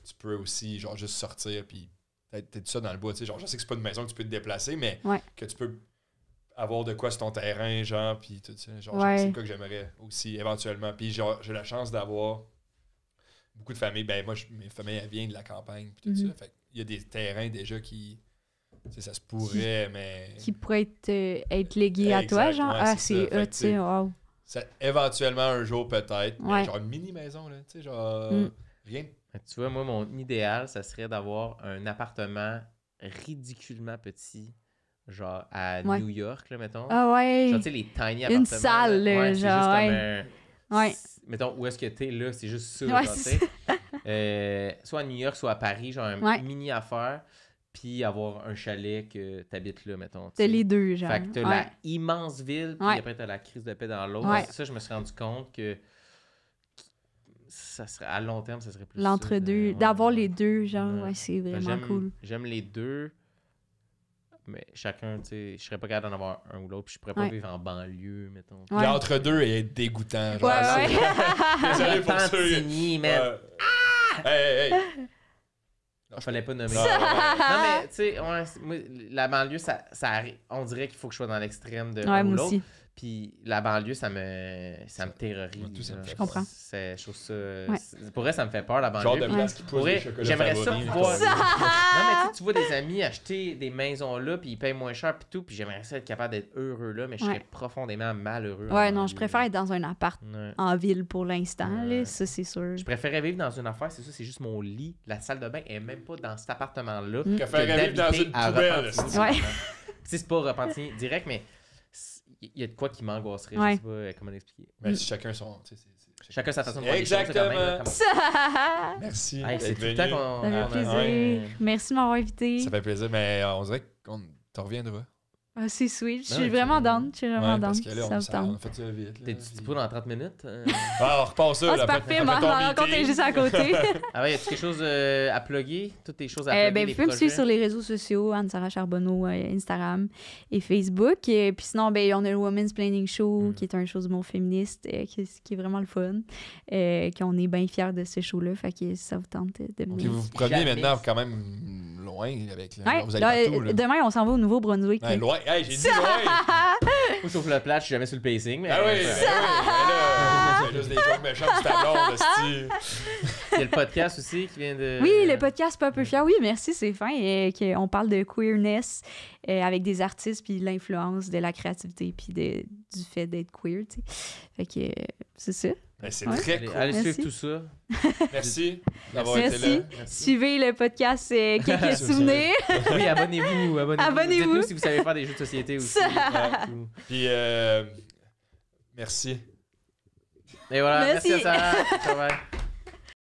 tu peux aussi, genre, juste sortir puis t'es tout ça dans le bois, tu sais. Genre, je sais que c'est pas une maison que tu peux te déplacer, mais Ouais. que tu peux avoir de quoi sur ton terrain, genre, puis tout ça. Genre, Ouais. c'est quoi que j'aimerais aussi, éventuellement. Puis, genre, j'ai la chance d'avoir beaucoup de familles. Ben, moi, mes familles, elles viennent de la campagne, puis tout Mhm. ça. Fait qu'il y a des terrains déjà qui... Tu sais, ça se pourrait, mais... Qui pourrait être légué à toi, Exact, genre. ouais, Ah, c'est c'est ça. Fait hot, que, tu sais, tu sais, wow. Ça, éventuellement, un jour, peut-être. Mais Ouais. genre une mini-maison, là, tu sais, genre... Mm. Rien de... Fait que tu vois, moi, mon idéal, ça serait d'avoir un appartement ridiculement petit, genre à Ouais. New York, là, mettons. Ah ouais. Genre, tu sais, les tiny appartements. Une salle, là. là, Ouais, c'est genre, juste ouais. comme Ouais. Mettons, où est-ce que t'es, là, c'est juste ça, Ouais, genre, tu c'est sais. Soit à New York, soit à Paris, genre un Ouais. mini affaire, puis avoir un chalet que t'habites là, mettons. tu T'as sais. les deux, genre. Fait que t'as Ouais. la immense ville, puis Ouais. après t'as la crise de paix dans l'autre. Ouais. Ça, je me suis rendu compte que ça serait, à long terme, ça serait plus L'entre-deux. ça, D'avoir ouais. les deux, genre, Ouais. ouais, c'est Ben, vraiment cool. J'aime les deux, mais chacun, tu sais, je serais pas capable d'en avoir un ou l'autre, puis je pourrais pas Ouais. vivre en banlieue, mettons. Ouais. L'entre-deux est dégoûtant. Genre, Ouais, c'est- ouais. Désolé pour ceux... Pantini, man. Ouais. Hey, hey, hey. Il fallait pas nommer. Non, ouais, ouais. Non, mais tu sais, ouais, moi, la banlieue, on dirait qu'il faut que je sois dans l'extrême de Ouais, un ou moi l'autre. aussi. Puis la banlieue, ça me terrorise. Moi, tout ça me là. fait Je comprends. Je trouve ça. Pour vrai, ça me fait peur, la banlieue. Genre de Puis place qui pour pousse vrai, des chocolats j'aimerais ça favoris, pouvoir. mettons. Non, mais tu vois des amis acheter des maisons là, puis ils payent moins cher, puis tout. Puis j'aimerais ça être capable d'être heureux là, mais je serais Ouais. profondément malheureux. en Ouais, non, banlieue. je préfère être dans un appart Ouais. en ville pour l'instant, Ouais. là, ça, c'est sûr. Je préférais vivre dans une affaire, c'est ça, c'est juste mon lit. La salle de bain est même pas dans cet appartement-là. Mm. que Préférerais vivre dans d'habiter une à poubelle, Repentigny. c'est-tu. Ouais. Tu sais, c'est pas Repentigny direct, mais il y a de quoi qui m'angoisserait. Ouais. Je sais pas comment l'expliquer. Mais chacun son... tu sais, Chacun sa façon de voir les choses. c'est Exactement. quand même, là, Merci comme- Hey, c'est d'être tout le temps venu. qu'on. Ça fait on a- plaisir. ouais. Merci de m'avoir invité. Ça fait plaisir, mais on dirait qu'on t'en reviendra. Ah, c'est sweet. Je Ouais, suis vraiment tu- down. Je suis vraiment Ouais, down. parce que là, Ça me on tente. a fait ça vite. là, T'es puis- dispo dans 30 minutes? Ah, on repart ça. Ah, là, c'est après- parfait, après ma ton rencontre est meeting. juste à côté. Ah ouais, y a quelque chose à plugger? Toutes tes choses à plugger? Ben, les vous pouvez me suivre projets? sur les réseaux sociaux, Anne-Sara Charbonneau, Instagram et Facebook. Et puis sinon, ben, on a le Women's Planning Show, qui est un show d'humour féministe, qui est vraiment le fun. Qu'on est bien fiers de ce show-là. Fait que si ça vous tente de Puis venir. vous vous promenez Jamais. maintenant quand même loin avec. Là. Ouais, Vous allez là, partout. Là. demain, on s'en va au Nouveau-Brunswick. Ouais, là. loin. Hey, j'ai dit loin. Ou sauf le plat, je suis jamais sur le pacing. Mais Ah oui, mais là, c'est juste des jokes méchants du tableau, de style. Il y a le podcast aussi qui vient de. Oui, le podcast Pas peu fier. Oui, merci, c'est fin. On parle de queerness avec des artistes, puis l'influence de la créativité, puis du fait d'être queer, tu sais. Fait que c'est ça. Ben, c'est Ouais. très Allez, cool. allez Merci. suivre tout ça. Merci d'avoir été Merci. là. Suivez le podcast Quelques souvenirs. Oui, abonnez-vous. Abonnez-vous. Dites-nous si vous savez faire des jeux de société aussi. Tout. Puis, merci. Et voilà, merci Merci. à Sarah. Bye bye.